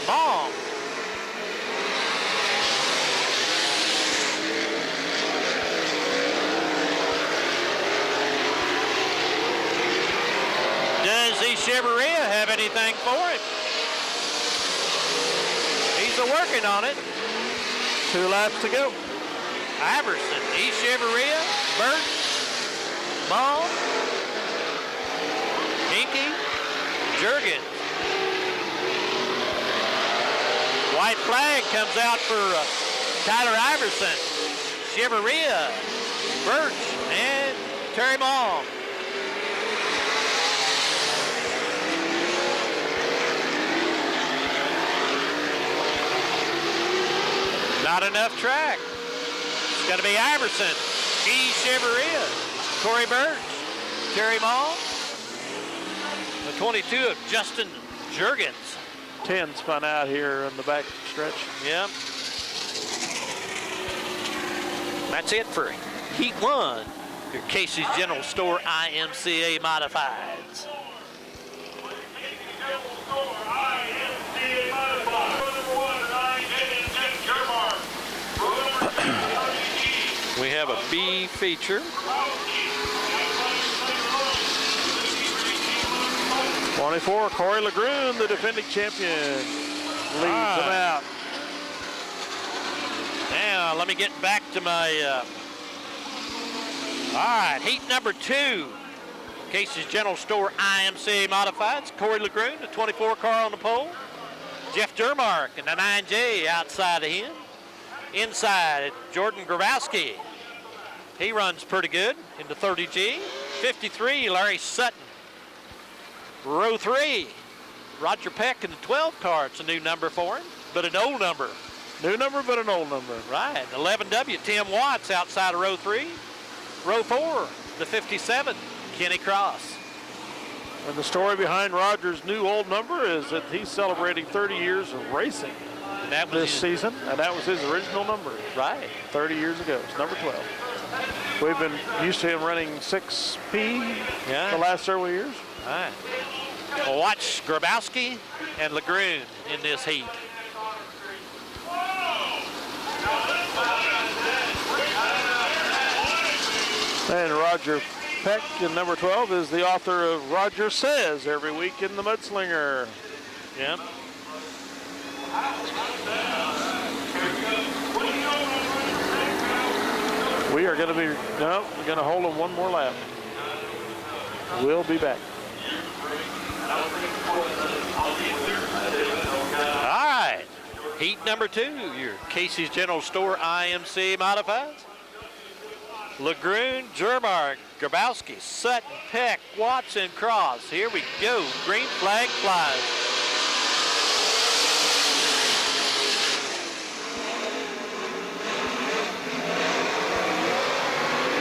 [SPEAKER 2] Malm. Does E. Cheveria have anything for it? He's working on it.
[SPEAKER 3] 2 laps to go.
[SPEAKER 2] Iverson, E. Cheveria, Birch, Malm. Juergens. White flag comes out for Tyler Iverson, Cheveria, Birch, and Terry Long. Not enough track. It's got to be Iverson, E. Cheveria, Corey Birch, Terry Long. The 22 of Justin Juergens.
[SPEAKER 3] 10 spun out here in the back stretch.
[SPEAKER 2] Yep. That's it for Heat 1. Your Casey's General Store IMCA Modifieds. We have a B feature.
[SPEAKER 3] 24, Corey LeGrune, the defending champion, leads them out.
[SPEAKER 2] Now, let me get back to my, all right, heat number 2. Casey's General Store IMCA Modifieds. Corey LeGrune, the 24 car on the pole. Jeff Dermark and the 9J outside of him. Inside, Jordan Grabowski. He runs pretty good in the 30G. 53, Larry Sutton. Row 3, Roger Peck in the 12 car. It's a new number for him, but an old number.
[SPEAKER 3] New number, but an old number.
[SPEAKER 2] Right, 11W, Tim Watts outside of row 3. Row 4, the 57, Kenny Cross.
[SPEAKER 3] And the story behind Roger's new old number is that he's celebrating 30 years of racing this season, and that was his original number.
[SPEAKER 2] Right.
[SPEAKER 3] 30 years ago. It's number 12. We've been used to him running 6P the last several years.
[SPEAKER 2] All right. Well, watch Grabowski and LeGrune in this heat.
[SPEAKER 3] And Roger Peck in number 12 is the author of Roger Says every week in the Mudslinger.
[SPEAKER 2] Yep.
[SPEAKER 3] We are going to be, no, we're going to hold them one more lap. We'll be back.
[SPEAKER 2] All right, heat number 2, your Casey's General Store IMC Modifieds. LeGrune, Dermark, Grabowski, Sutton, Peck, Watson, Cross. Here we go, green flag flies.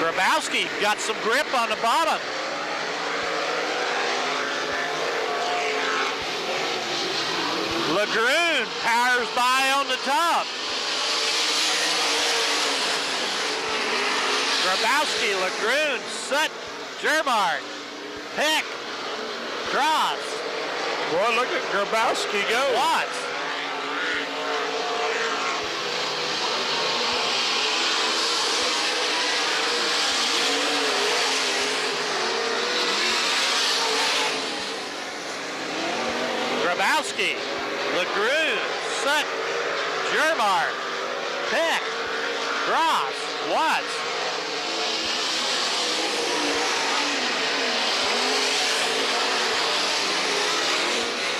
[SPEAKER 2] Grabowski got some grip on the bottom. LeGrune powers by on the top. Grabowski, LeGrune, Sutton, Dermark, Peck, Cross.
[SPEAKER 3] Boy, look at Grabowski go.
[SPEAKER 2] Watts. Grabowski, LeGrune, Sutton, Dermark, Peck, Cross, Watts.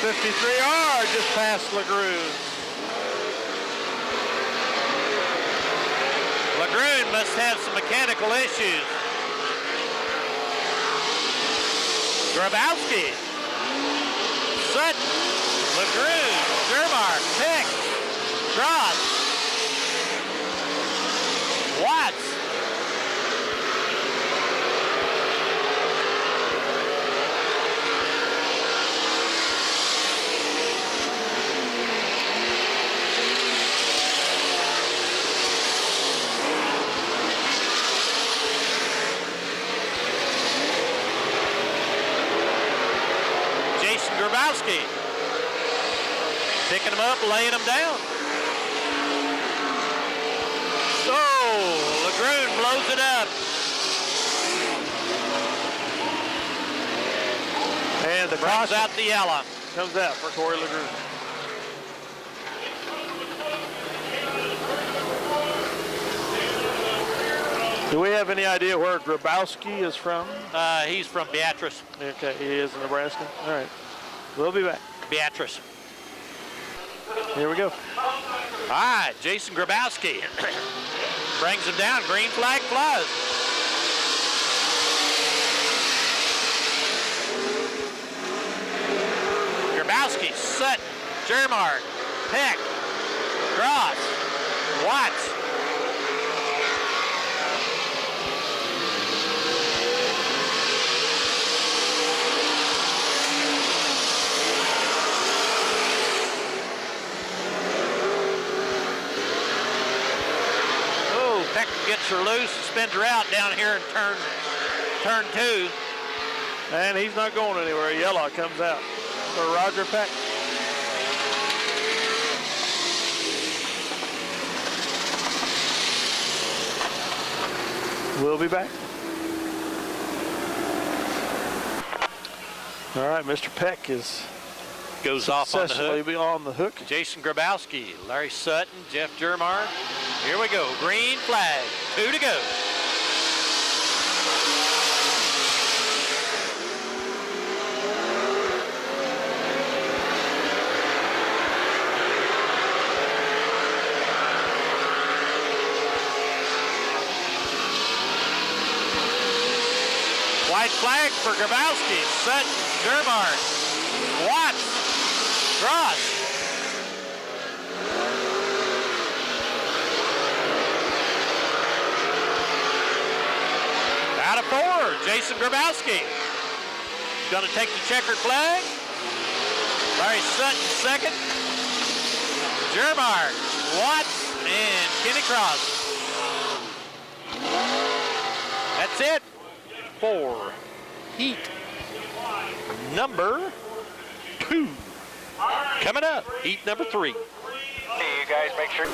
[SPEAKER 3] .53R just past LeGrune.
[SPEAKER 2] LeGrune must have some mechanical issues. Grabowski, Sutton, LeGrune, Dermark, Peck, Cross, Watts. Grabowski picking them up, laying them down. So LeGrune blows it up.
[SPEAKER 3] And the
[SPEAKER 2] Brings out the yellow.
[SPEAKER 3] Comes out for Corey LeGrune. Do we have any idea where Grabowski is from?
[SPEAKER 2] He's from Beatrice.
[SPEAKER 3] Okay, he is in Nebraska. All right. We'll be back.
[SPEAKER 2] Beatrice.
[SPEAKER 3] Here we go.
[SPEAKER 2] All right, Jason Grabowski brings him down. Green flag flies. Grabowski, Sutton, Germard, Peck, Gross, Watts. Peck gets her loose, spins her out down here in turn 2.
[SPEAKER 3] And he's not going anywhere. Yellow comes out for Roger Peck. We'll be back. All right, Mr. Peck
[SPEAKER 2] goes off on the hook.
[SPEAKER 3] On the hook.
[SPEAKER 2] Jason Grabowski, Larry Sutton, Jeff Germard. Here we go. Green flag. 2 to go. White flag for Grabowski, Sutton, Germard, Watts, Gross. Out of 4, Jason Grabowski. Going to take the checkered flag. Larry Sutton second. Germard, Watts, and Kenny Cross. That's it for heat number 2. Coming up, heat number 3.
[SPEAKER 6] Hey, you guys make sure.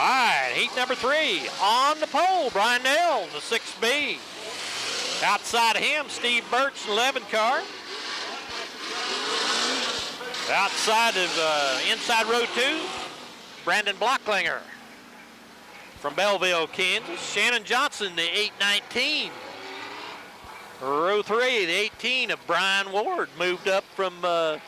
[SPEAKER 2] All right, heat number 3. On the pole, Brian Nell, the 6B. Outside of him, Steve Birch, 11 car. Outside of, inside row 2, Brandon Blocklinger from Belleville, Kansas. Shannon Johnson, the 819. Row 3, the 18 of Brian Ward, moved up from Mod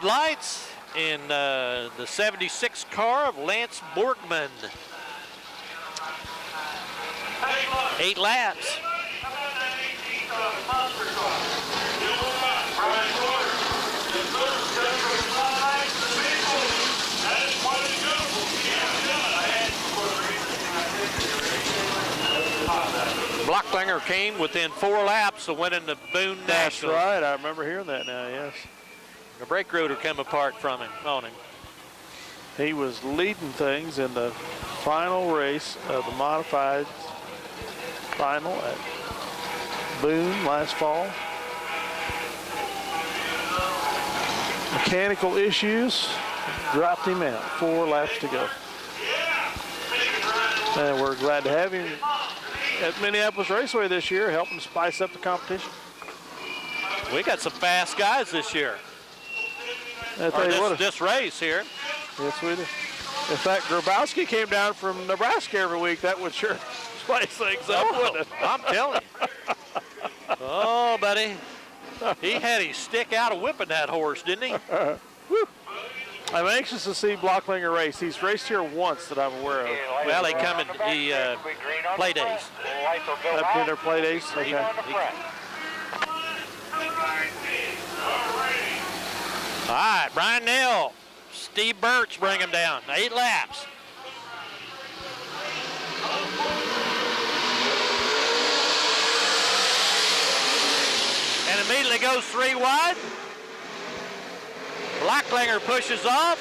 [SPEAKER 2] Lights. In the 76 car of Lance Borgman. 8 laps. Blocklinger came within 4 laps of winning the Boone
[SPEAKER 3] That's
[SPEAKER 2] National.
[SPEAKER 3] right. I remember hearing that now, yes.
[SPEAKER 2] The brake rotor come apart from him, on him.
[SPEAKER 3] He was leading things in the final race of the modified final at Boone last fall. Mechanical issues dropped him out. 4 laps to go. And we're glad to have him at Minneapolis Raceway this year, helping spice up the competition.
[SPEAKER 2] We got some fast guys this year.
[SPEAKER 3] I tell you what,
[SPEAKER 2] This race here.
[SPEAKER 3] yes, we do. In fact, Grabowski came down from Nebraska every week. That would sure spice things up, wouldn't it?
[SPEAKER 2] I'm telling you. Oh, buddy. He had his stick out of whipping that horse, didn't he?
[SPEAKER 3] I'm anxious to see Blocklinger race. He's raced here once that I'm aware of.
[SPEAKER 2] Well, he come in the play days.
[SPEAKER 3] Up in their play days? Okay.
[SPEAKER 2] All right, Brian Nell, Steve Birch bring him down. 8 laps. And immediately goes 3 wide. Blocklinger pushes off,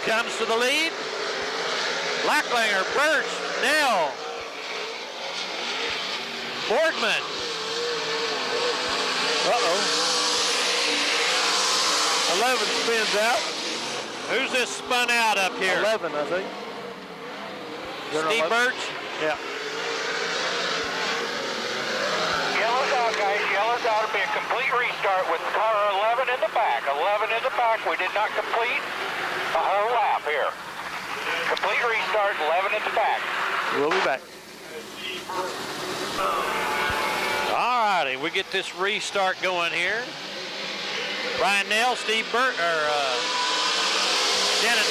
[SPEAKER 2] comes to the lead. Blocklinger, Birch, Nell, Borgman.
[SPEAKER 3] Uh-oh. 11 spins out.
[SPEAKER 2] Who's this spun out up here?
[SPEAKER 3] 11, I think.
[SPEAKER 2] Steve Birch?
[SPEAKER 3] Yeah.
[SPEAKER 6] Yellow's out, guys. Yellow's out. It'll be a complete restart with car 11 in the back. 11 in the back. We did not complete a whole lap here. Complete restart, 11 in in the back.
[SPEAKER 3] We'll be back.
[SPEAKER 2] All righty, we get this restart going here. Brian Nell, Shannon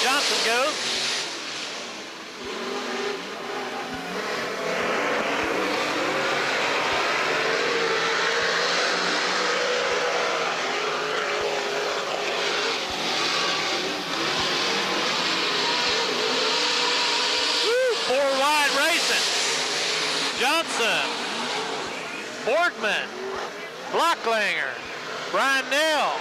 [SPEAKER 2] Johnson goes. Four wide racing. Johnson, Borgman, Blocklinger, Brian Nell.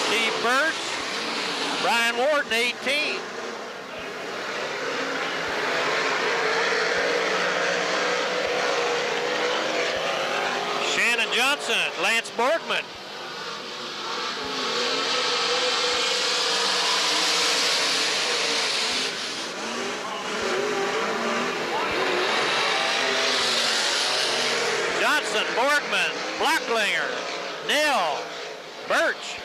[SPEAKER 2] Steve Birch, Brian Warden, 18. Shannon Johnson, Lance Borgman. Johnson, Borgman, Blocklinger, Nell, Birch,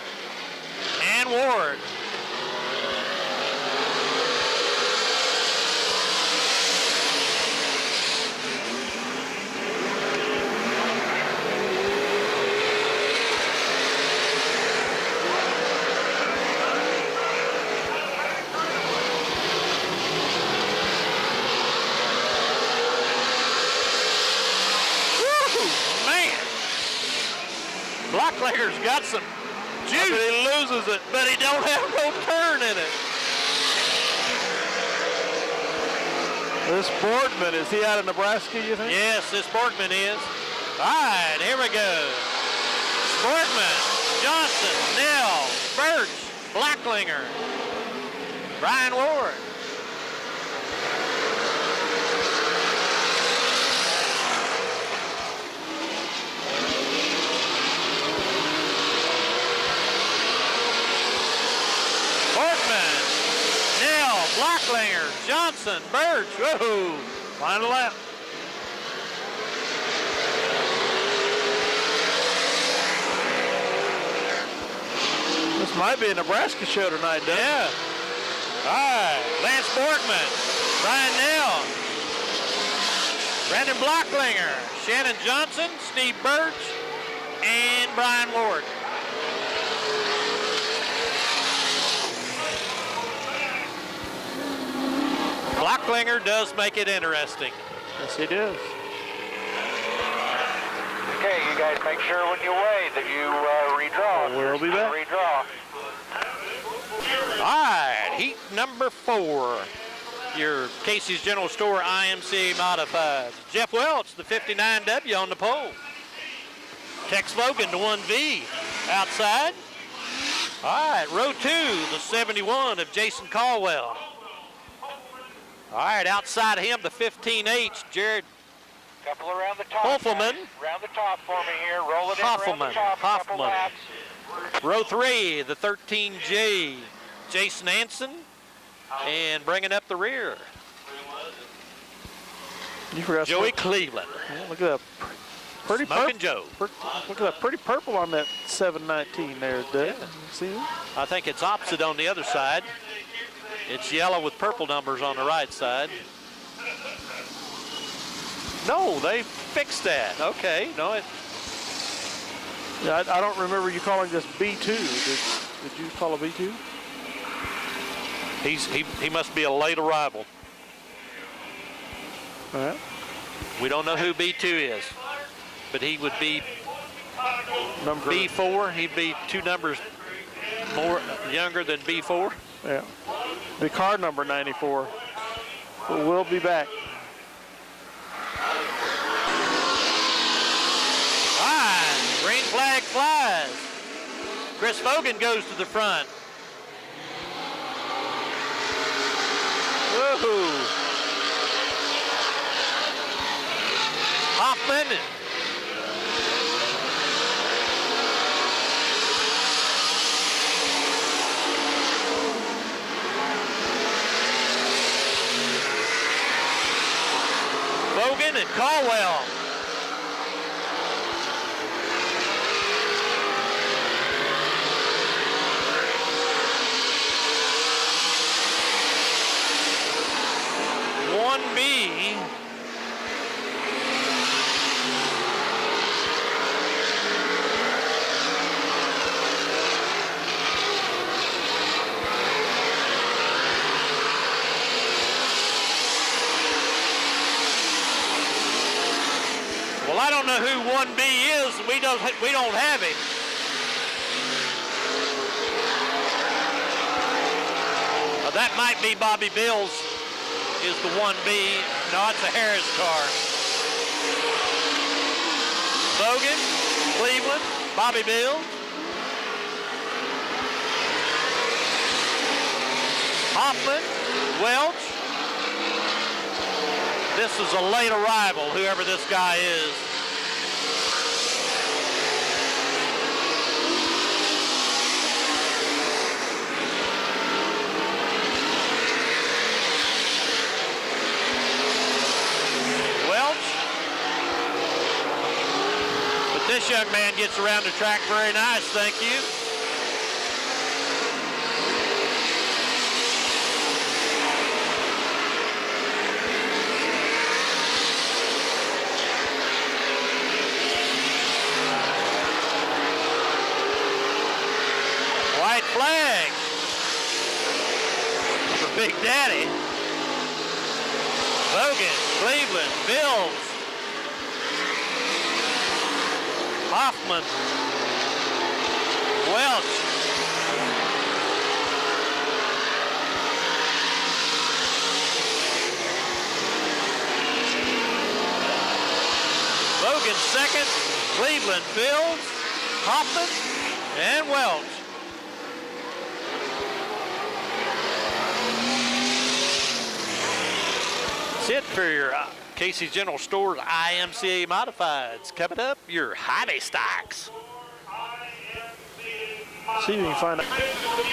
[SPEAKER 2] and Ward. Blocklinger's got some juice. But he loses it, but he don't have no turn in it.
[SPEAKER 3] This Boardman, is he out of Nebraska, you think?
[SPEAKER 2] Yes, this Borgman is. All right, here we go. Borgman, Johnson, Nell, Birch, Blocklinger, Brian Ward. Borgman, Nell, Blocklinger, Johnson, Birch. Whoa, final lap.
[SPEAKER 3] This might be a Nebraska show tonight, doesn't it?
[SPEAKER 2] Yeah. All right, Lance Borgman, Brian Nell, Brandon Blocklinger, Shannon Johnson, Steve Birch, and Brian Ward. Blocklinger does make it interesting.
[SPEAKER 3] Yes, he does.
[SPEAKER 6] Okay, you guys make sure when you weigh that you redraw.
[SPEAKER 3] We'll be back.
[SPEAKER 6] Redraw.
[SPEAKER 2] All right, heat number 4. Your Casey's General Store IMCA Modifieds. Jeff Welch, the 59W on the pole. Tex Logan, the 1V outside. All right, row 2, the 71 of Jason Caldwell. All right, outside him, the 15H, Jared
[SPEAKER 6] Couple around the top.
[SPEAKER 2] Hoffelman.
[SPEAKER 6] Guys. Round the top for me here. Roll it in around the top. Couple
[SPEAKER 2] Hoffman.
[SPEAKER 6] laps.
[SPEAKER 2] Row 3, the 13J, Jason Anson, and bringing up the rear,
[SPEAKER 3] You forgot
[SPEAKER 2] Joey Cleveland.
[SPEAKER 3] Yeah, look at that pretty
[SPEAKER 2] Smoking
[SPEAKER 3] purple.
[SPEAKER 2] Joe.
[SPEAKER 3] Look at that pretty purple on that 719 there, Dave.
[SPEAKER 2] Yeah.
[SPEAKER 3] See that?
[SPEAKER 2] I think it's opposite on the other side. It's yellow with purple numbers on the right side. No, they fixed that. Okay, no, it.
[SPEAKER 3] Yeah, I don't remember you calling this B2. Did you call it B2?
[SPEAKER 2] He must be a late arrival.
[SPEAKER 3] All right.
[SPEAKER 2] We don't know who B2 is, but he would be
[SPEAKER 3] Number
[SPEAKER 2] B4. He'd be 2 numbers more younger than B4.
[SPEAKER 3] Yeah. The car number 94. But we'll be back.
[SPEAKER 2] Fine. Green flag flies. Chris Fogan goes to the front. Woohoo. Hoffman. Fogan and Caldwell 1B. Well, I don't know who 1B is. We don't have him. That might be Bobby Bills is the 1B. No, it's a Harris car. Bogan, Cleveland, Bobby Bills. Hoffman, Welch. This is a late arrival, whoever this guy is. This young man gets around the track very nice, thank you. White flag for Big Daddy. Bogan, Cleveland, Bills. Hoffman, Welch, Bogan second, Cleveland, Bills, Hoffman, and Welch. That's it for your Casey's General Stores IMCA Modifieds. Coming up, your hobby stocks.
[SPEAKER 3] See if you can find out.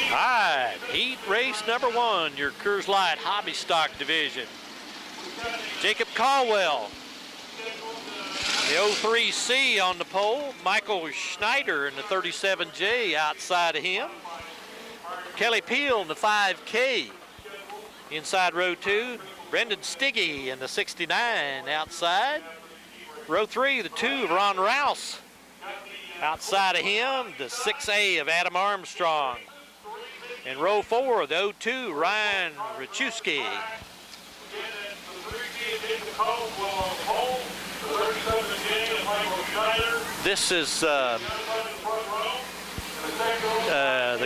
[SPEAKER 2] All right, heat race number 1, your Coors Light hobby stock division. Jacob Caldwell, the 03C on the pole. Michael Schneider in the 37J outside of him. Kelly Peel in the 5K inside row 2. Brendan Stiggy in the 69 outside. Row 3, the 2 of Ron Rouse. Outside of him, the 6A of Adam Armstrong. In row 4, the 02, Ryan Rachewski. This is the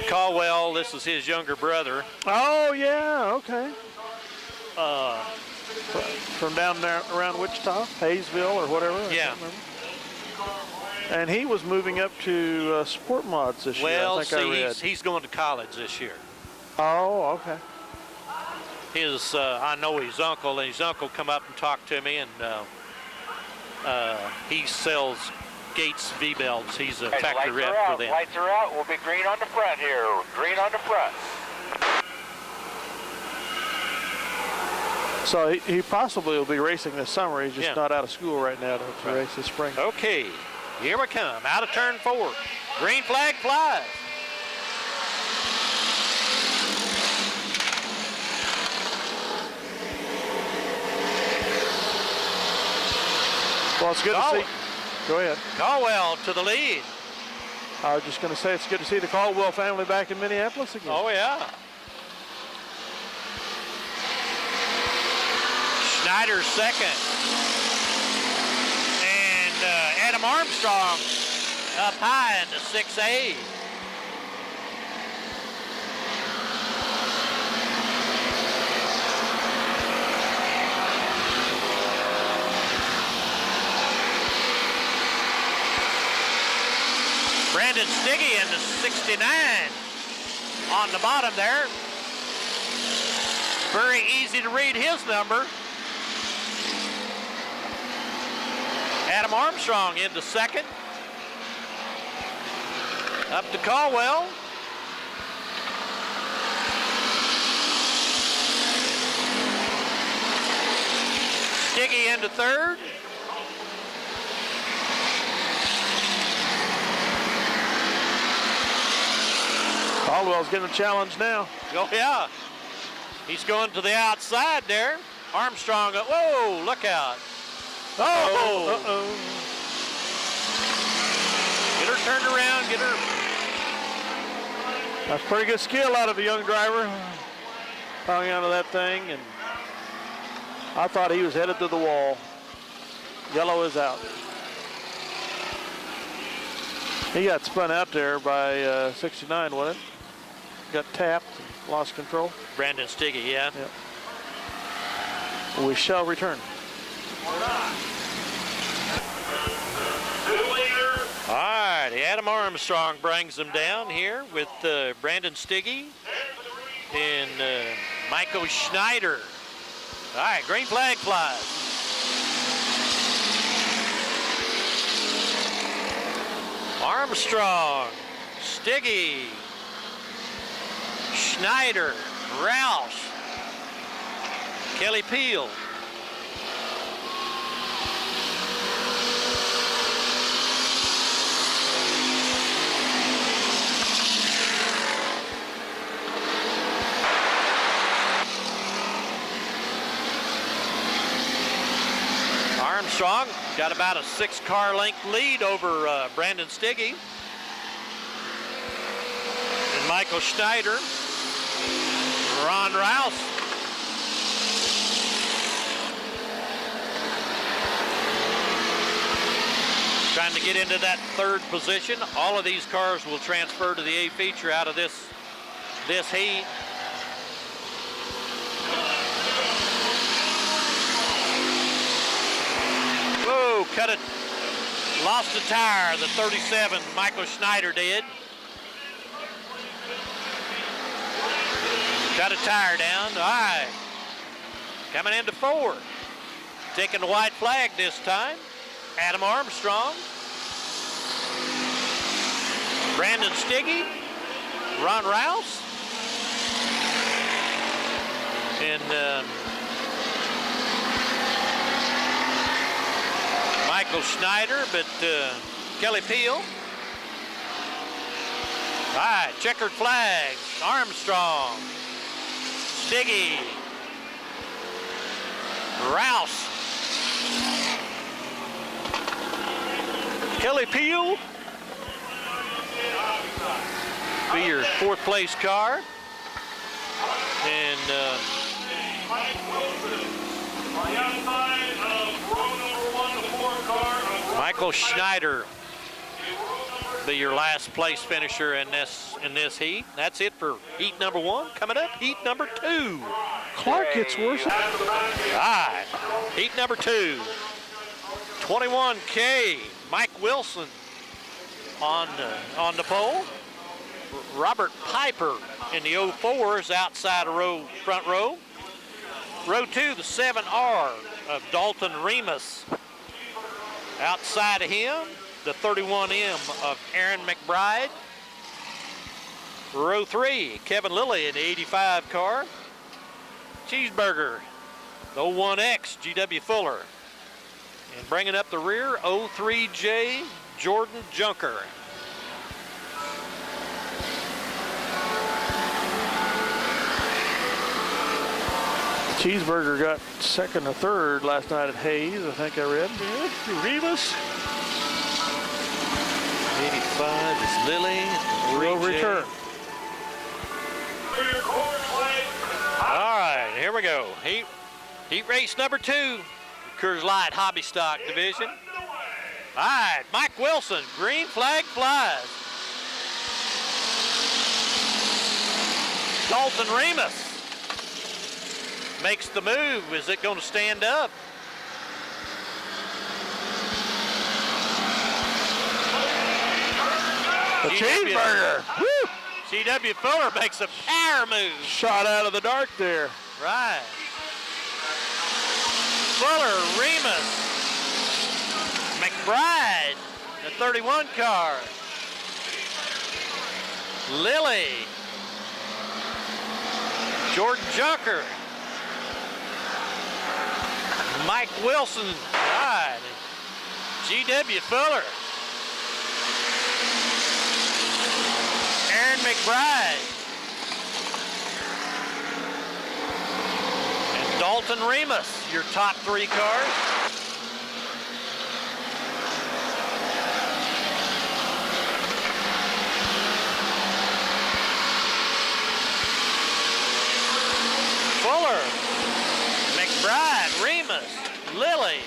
[SPEAKER 2] Caldwell. This is his younger brother.
[SPEAKER 3] Oh, yeah, okay. From down there around Wichita, Hayesville or whatever.
[SPEAKER 2] Yeah.
[SPEAKER 3] And he was moving up to Sport Mods this year, I think I read.
[SPEAKER 2] He's going to college this year.
[SPEAKER 3] Oh, okay.
[SPEAKER 2] I know his uncle, and his uncle come up and talked to me, and he sells Gates V-belts. He's a factory rep for them.
[SPEAKER 6] Lights are out. We'll be green on the front here. Green on the front.
[SPEAKER 3] So he possibly will be racing this summer. He's just not out of school right now to race this spring.
[SPEAKER 2] Okay, here we come. Out of turn 4. Green flag flies.
[SPEAKER 3] Well, it's good to see. Go ahead.
[SPEAKER 2] Caldwell to the lead.
[SPEAKER 3] I was just going to say it's good to see the Caldwell family back in Minneapolis again.
[SPEAKER 2] Oh, yeah. Schneider second. And Adam Armstrong up high in the 6A. Brandon Stiggy in the 69 on the bottom there. Very easy to read his number. Adam Armstrong into second. Up to Caldwell. Stiggy into third.
[SPEAKER 3] Caldwell's getting a challenge now.
[SPEAKER 2] Oh, yeah. He's going to the outside there. Armstrong, whoa, look out. Oh,
[SPEAKER 3] Uh-oh.
[SPEAKER 2] Get her turned around, get her.
[SPEAKER 3] That's pretty good skill out of a young driver. Hung onto that thing, and I thought he was headed to the wall. Yellow is out. He got spun out there by 69, wasn't it? Got tapped, lost control.
[SPEAKER 2] Brandon Stiggy, yeah.
[SPEAKER 3] Yep. We shall return.
[SPEAKER 2] All right, Adam Armstrong brings them down here with Brandon Stiggy and Michael Schneider. All right, green flag flies. Armstrong, Stiggy, Schneider, Rouse, Kelly Peel. Armstrong got about a 6-car length lead over Brandon Stiggy. And Michael Schneider, Ron Rouse. Trying to get into that third position. All of these cars will transfer to the A feature out of this heat. Whoa, cut it. Lost a tire, the 37, Michael Schneider did. Got a tire down. All right. Coming into 4. Taking the white flag this time. Adam Armstrong. Brandon Stiggy. Ron Rouse. And Michael Schneider, but Kelly Peel. All right, checkered flags. Armstrong, Stiggy, Rouse, Kelly Peel. Be your 4th place car. And Michael Schneider be your last place finisher in this heat. That's it for heat number 1. Coming up, heat number 2.
[SPEAKER 3] Clark gets worse.
[SPEAKER 2] All right, heat number 2. 21K, Mike Wilson on the pole. Robert Piper in the 04s outside of front row. Row 2, the 7R of Dalton Remus. Outside of him, the 31M of Aaron McBride. Row 3, Kevin Lilly in the 85 car. Cheeseburger, the 01X, GW Fuller. And bringing up the rear, 03J, Jordan Junker.
[SPEAKER 3] Cheeseburger got 2nd or 3rd last night at Hayes, I think I read. Remus.
[SPEAKER 2] 85 is Lilly.
[SPEAKER 3] We'll return.
[SPEAKER 2] All right, here we go. Heat race number 2, Coors Light Hobby Stock Division. All right, Mike Wilson, green flag flies. Dalton Remus makes the move. Is it going to stand up?
[SPEAKER 3] The Cheeseburger. Woo!
[SPEAKER 2] GW Fuller makes a power move.
[SPEAKER 3] Shot out of the dark there.
[SPEAKER 2] Right. Fuller, Remus, McBride, the 31 car. Lilly, Jordan Junker, Mike Wilson, right. GW Fuller, Aaron McBride, and Dalton Remus, your top 3 cars. Fuller, McBride, Remus, Lilly,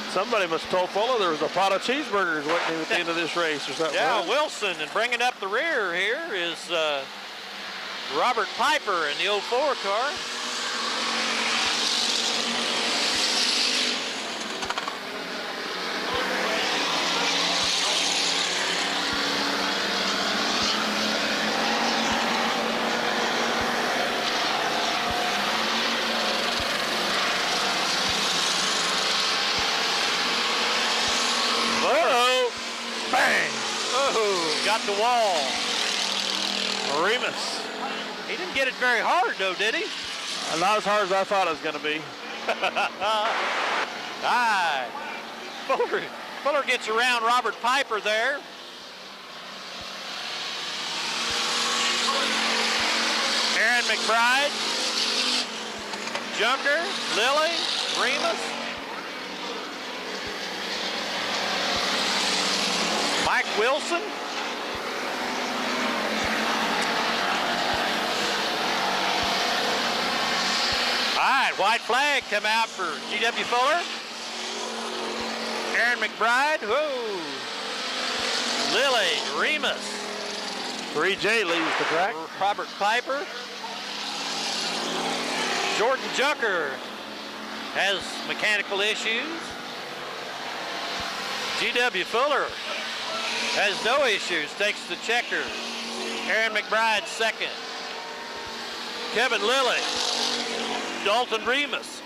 [SPEAKER 3] Somebody must have told Fuller there was a pot of cheeseburgers waiting at the end of this race or something.
[SPEAKER 2] Yeah, Wilson, and bringing up the rear here is Robert Piper in the 04 car. Got the wall.
[SPEAKER 3] Remus.
[SPEAKER 2] He didn't get it very hard though, did he?
[SPEAKER 3] Not as hard as I thought it was going to be.
[SPEAKER 2] Aye. Fuller gets around Robert Piper there. Aaron McBride, Junker, Lilly, Remus. Mike Wilson. All right, white flag come out for G.W. Fuller. Aaron McBride, whoa. Lilly, Remus.
[SPEAKER 3] 3J leaves the track.
[SPEAKER 2] Robert Piper. Jordan Junker has mechanical issues. G.W. Fuller has no issues, takes the checker. Aaron McBride second. Kevin Lilly. Dalton Remus.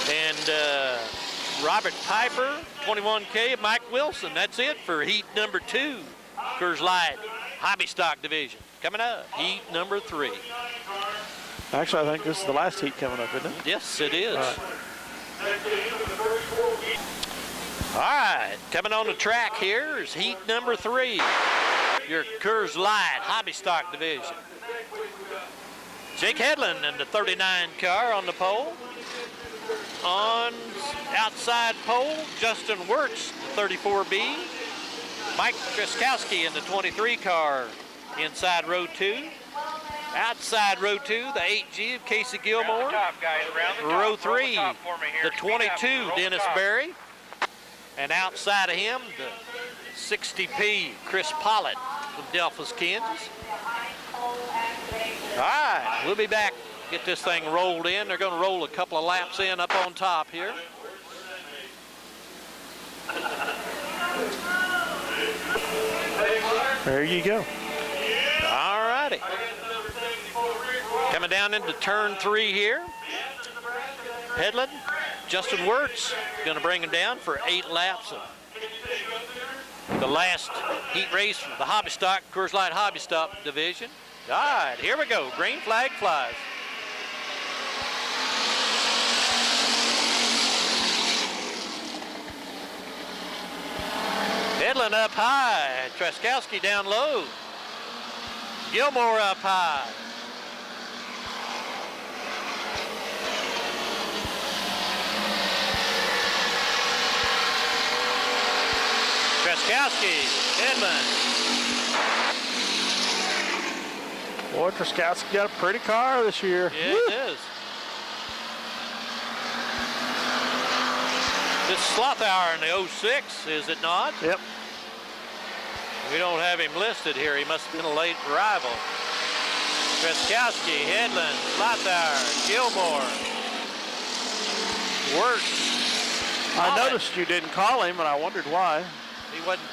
[SPEAKER 2] And Robert Piper, 21K, Mike Wilson. That's it for heat number 2, Coors Light Hobby Stock Division. Coming up, heat number 3.
[SPEAKER 3] Actually, I think this is the last heat coming up, isn't it?
[SPEAKER 2] Yes, it is. All right, coming on the track here is heat number 3, your Coors Light Hobby Stock Division. Jake Hedlund in the 39 car on the pole. On outside pole, Justin Wirtz, the 34B. Mike Kreskowski in the 23 car inside row 2. Outside row 2, the 8G of Casey Gilmore. Row 3, the 22, Dennis Berry. And outside of him, the 60P, Chris Pollitt from Delphos, Kansas. All right, we'll be back. Get this thing rolled in. They're going to roll a couple of laps in up on top here.
[SPEAKER 3] There you go.
[SPEAKER 2] All righty. Coming down into turn 3 here. Hedlund, Justin Wirtz going to bring him down for 8 laps of the last heat race for the Hobby Stock, Coors Light Hobby Stock Division. All right, here we go. Green flag flies. Hedlund up high. Trzaskowski down low. Gilmore up high. Trzaskowski, Hedlund.
[SPEAKER 3] Boy, Trzaskowski got a pretty car this year.
[SPEAKER 2] Yeah, it is. This is Slothauer in the 06, is it not?
[SPEAKER 3] Yep.
[SPEAKER 2] We don't have him listed here. He must have been a late arrival. Trzaskowski, Hedlund, Slothauer, Gilmore, Wirtz.
[SPEAKER 3] I noticed you didn't call him, and I wondered why.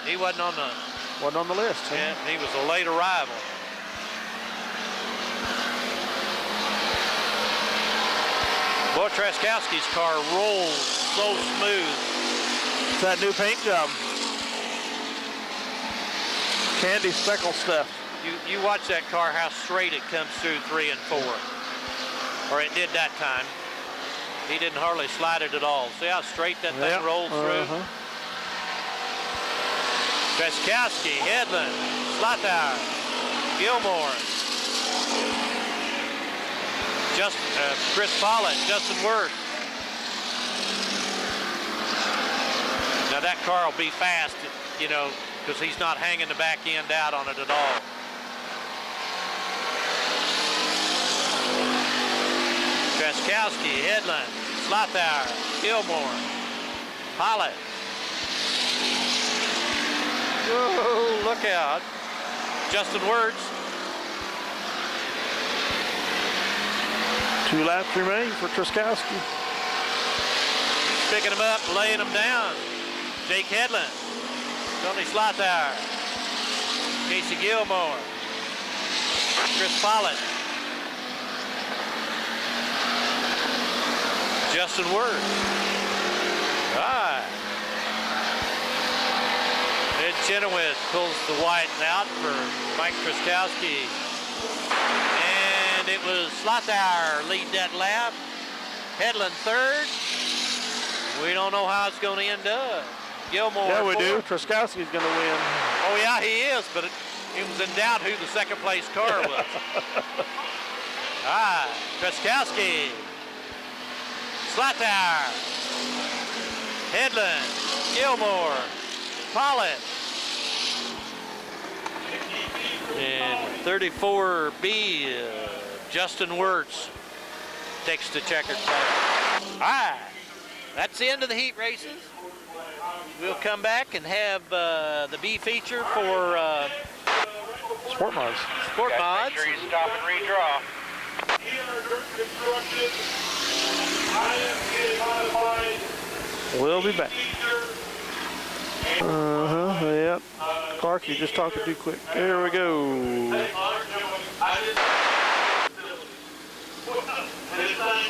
[SPEAKER 2] He wasn't on the
[SPEAKER 3] list. Huh?
[SPEAKER 2] Yeah, he was a late arrival. Boy, Trzaskowski's car rolls so smooth.
[SPEAKER 3] It's that new paint job. Candy speckle stuff.
[SPEAKER 2] You watch that car, how straight it comes through 3 and 4. Or it did that time. He didn't hardly slide it at all. See how straight that thing rolls through? Treskowski, Headland, Slatower, Gilmore, Chris Follett, Justin Worth. Now that car will be fast, you know, because he's not hanging the back end out on it at all. Treskowski, Headland, Slatower, Gilmore, Follett. Whoa, look out. Justin Wirtz.
[SPEAKER 3] 2 laps remain for Treskowski.
[SPEAKER 2] Picking them up, laying them down. Jake Headland, Tony Slatower, Casey Gilmore, Chris Follett, Justin Wirtz. All right. Ed Chenoweth pulls the white out for Mike Treskowski. And it was Slatower lead that lap. Headland third. We don't know how it's going to end up. Gilmore.
[SPEAKER 3] Yeah, we
[SPEAKER 2] fourth.
[SPEAKER 3] do. Treskowski's going to win.
[SPEAKER 2] Oh, yeah, he is, but it was in doubt who the second place car was. All right, Treskowski, Slatower, Headland, Gilmore, Follett. And 34B, Justin Wirtz takes the checkered flag. All right, that's the end of the heat races. We'll come back and have the B feature for
[SPEAKER 3] Sport Mods.
[SPEAKER 2] Sport Mods.
[SPEAKER 6] Make sure you stop and redraw.
[SPEAKER 3] We'll be back. Yep. Clark, you're just talking too quick. There we go.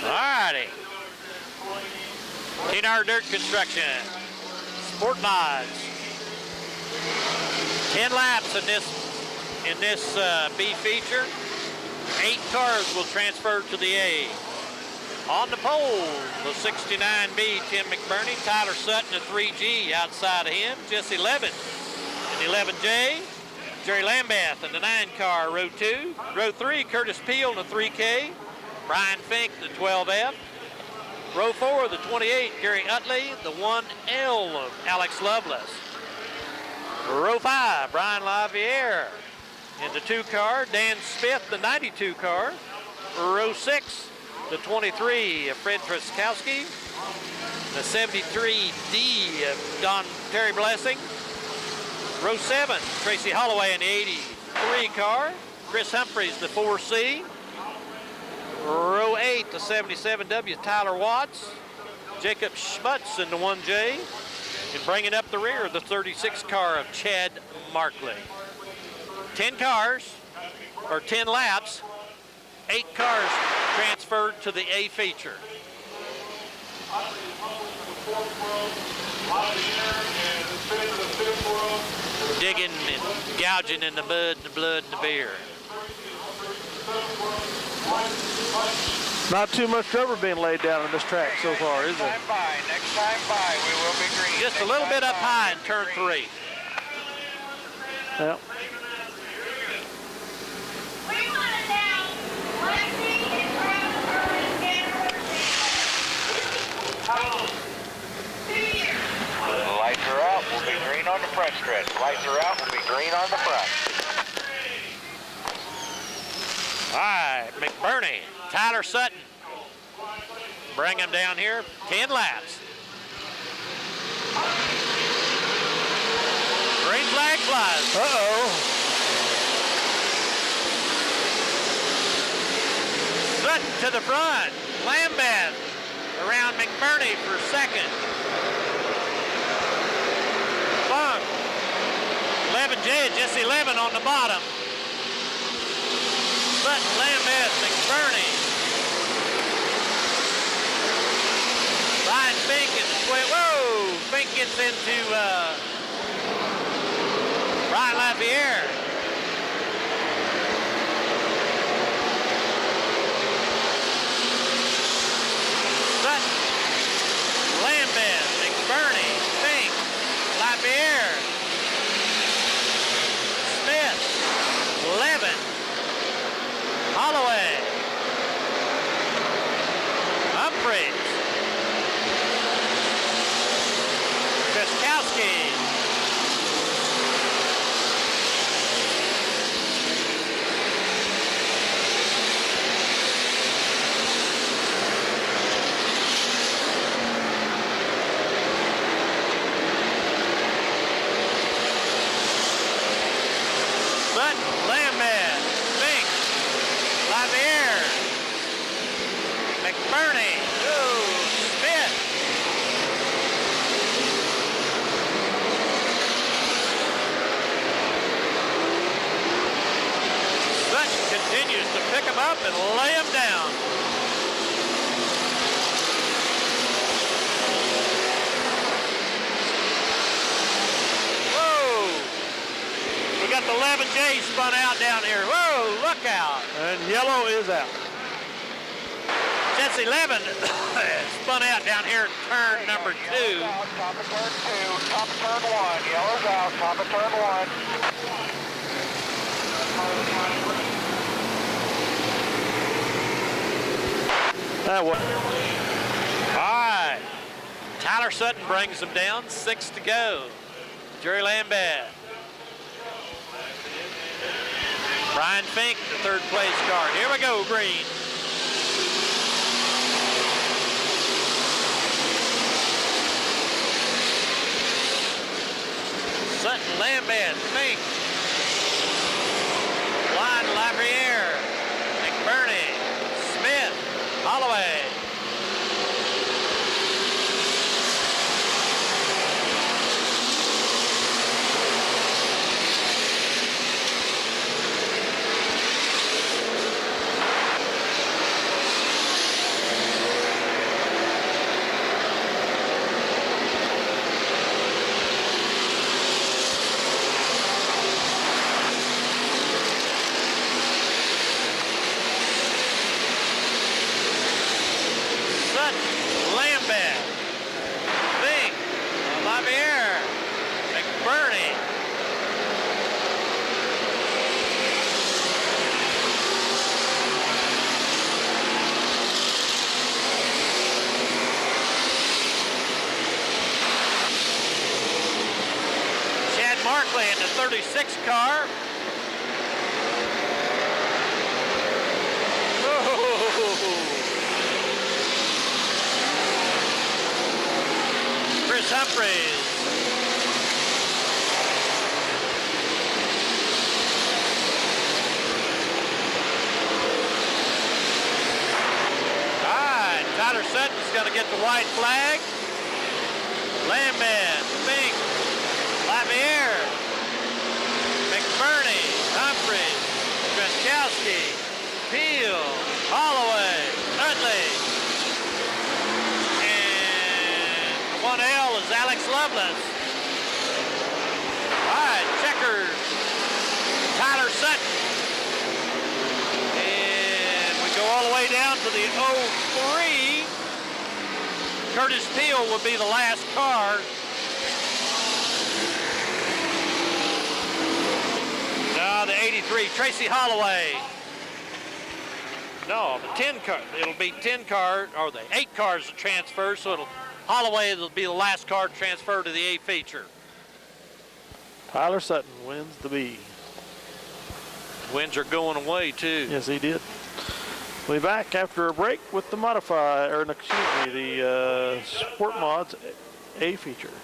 [SPEAKER 2] Alrighty. TNR Dirt Construction. Sport Mods. 10 laps in this B feature. 8 cars will transfer to the A. On the pole, the 69B, Tim McBurney, Tyler Sutton, the 3G outside of him, Jesse Levin in the 11J, Jerry Lambeth in the 9 car, row 2. Row 3, Curtis Peel in the 3K, Brian Fink, the 12F. Row 4, the 28, Gary Utley, the 1L of Alex Lovelace. Row 5, Brian LaViere in the 2 car, Dan Smith, the 92 car. Row 6, the 23 of Fred Treskowski, the 73D of Terry Blessing. Row 7, Tracy Holloway in the 83 car, Chris Humphreys, the 4C. Row 8, the 77W, Tyler Watts, Jacob Schmutz in the 1J, and bringing up the rear, the 36 car of Chad Markley. 10 cars, or 10 laps, 8 cars transferred to the A feature. Digging and gouging in the mud and the blood and the beer.
[SPEAKER 3] Not too much rubber being laid down on this track so far, is it?
[SPEAKER 6] Next time by, we will be green.
[SPEAKER 2] Just a little bit up high in turn 3.
[SPEAKER 3] Yep.
[SPEAKER 6] The lights are out, we'll be green on the front stretch. Lights are out, we'll be green on the front.
[SPEAKER 2] All right, McBurney, Tyler Sutton. Bring him down here, 10 laps. Green flag flies.
[SPEAKER 3] Uh-oh.
[SPEAKER 2] Sutton to the front. Lambeth around McBurney for second. Funk. 11J, Jesse Levin on the bottom. Sutton, Lambeth, McBurney. Brian Fink in the 12. Whoa! Fink gets into Brian LaViere. Sutton, Lambeth, McBurney, Fink, LaViere. LaVier. McBurney. Ooh, Smith. Sutton continues to pick him up and lay him down. Whoa! We got the 11J spun out down here. Whoa, look out.
[SPEAKER 3] And yellow is out.
[SPEAKER 2] That's 11 spun out down here in turn number 2.
[SPEAKER 6] Top of turn 2, top of turn 1. Yellow's out, top of turn 1.
[SPEAKER 3] That was.
[SPEAKER 2] All right. Tyler Sutton brings them down. 6 to go. Jerry Lambert. Brian Fink, the third place car. Here we go, green. Sutton, Lambert, Fink. Line, LaVier, McBurney, Smith, Holloway. In the 36 car. Chris Humphreys. All right, Tyler Sutton's going to get the white flag. Lambert, Fink, LaVier, McBurney, Humphreys, Gronkowski, Peel, Holloway, Utley, and 1L is Alex Lovelace. All right, checkers, Tyler Sutton. And we go all the way down to the 03. Curtis Peel will be the last car. The 83, Tracy Holloway. No, the 10 car. It'll be 10 car, or the 8 cars to transfer. So Holloway will be the last car to transfer to the A feature.
[SPEAKER 3] Tyler Sutton wins the B.
[SPEAKER 2] Winds are going away too.
[SPEAKER 3] Yes, he did. We'll be back after a break with the the Sport Mods A feature.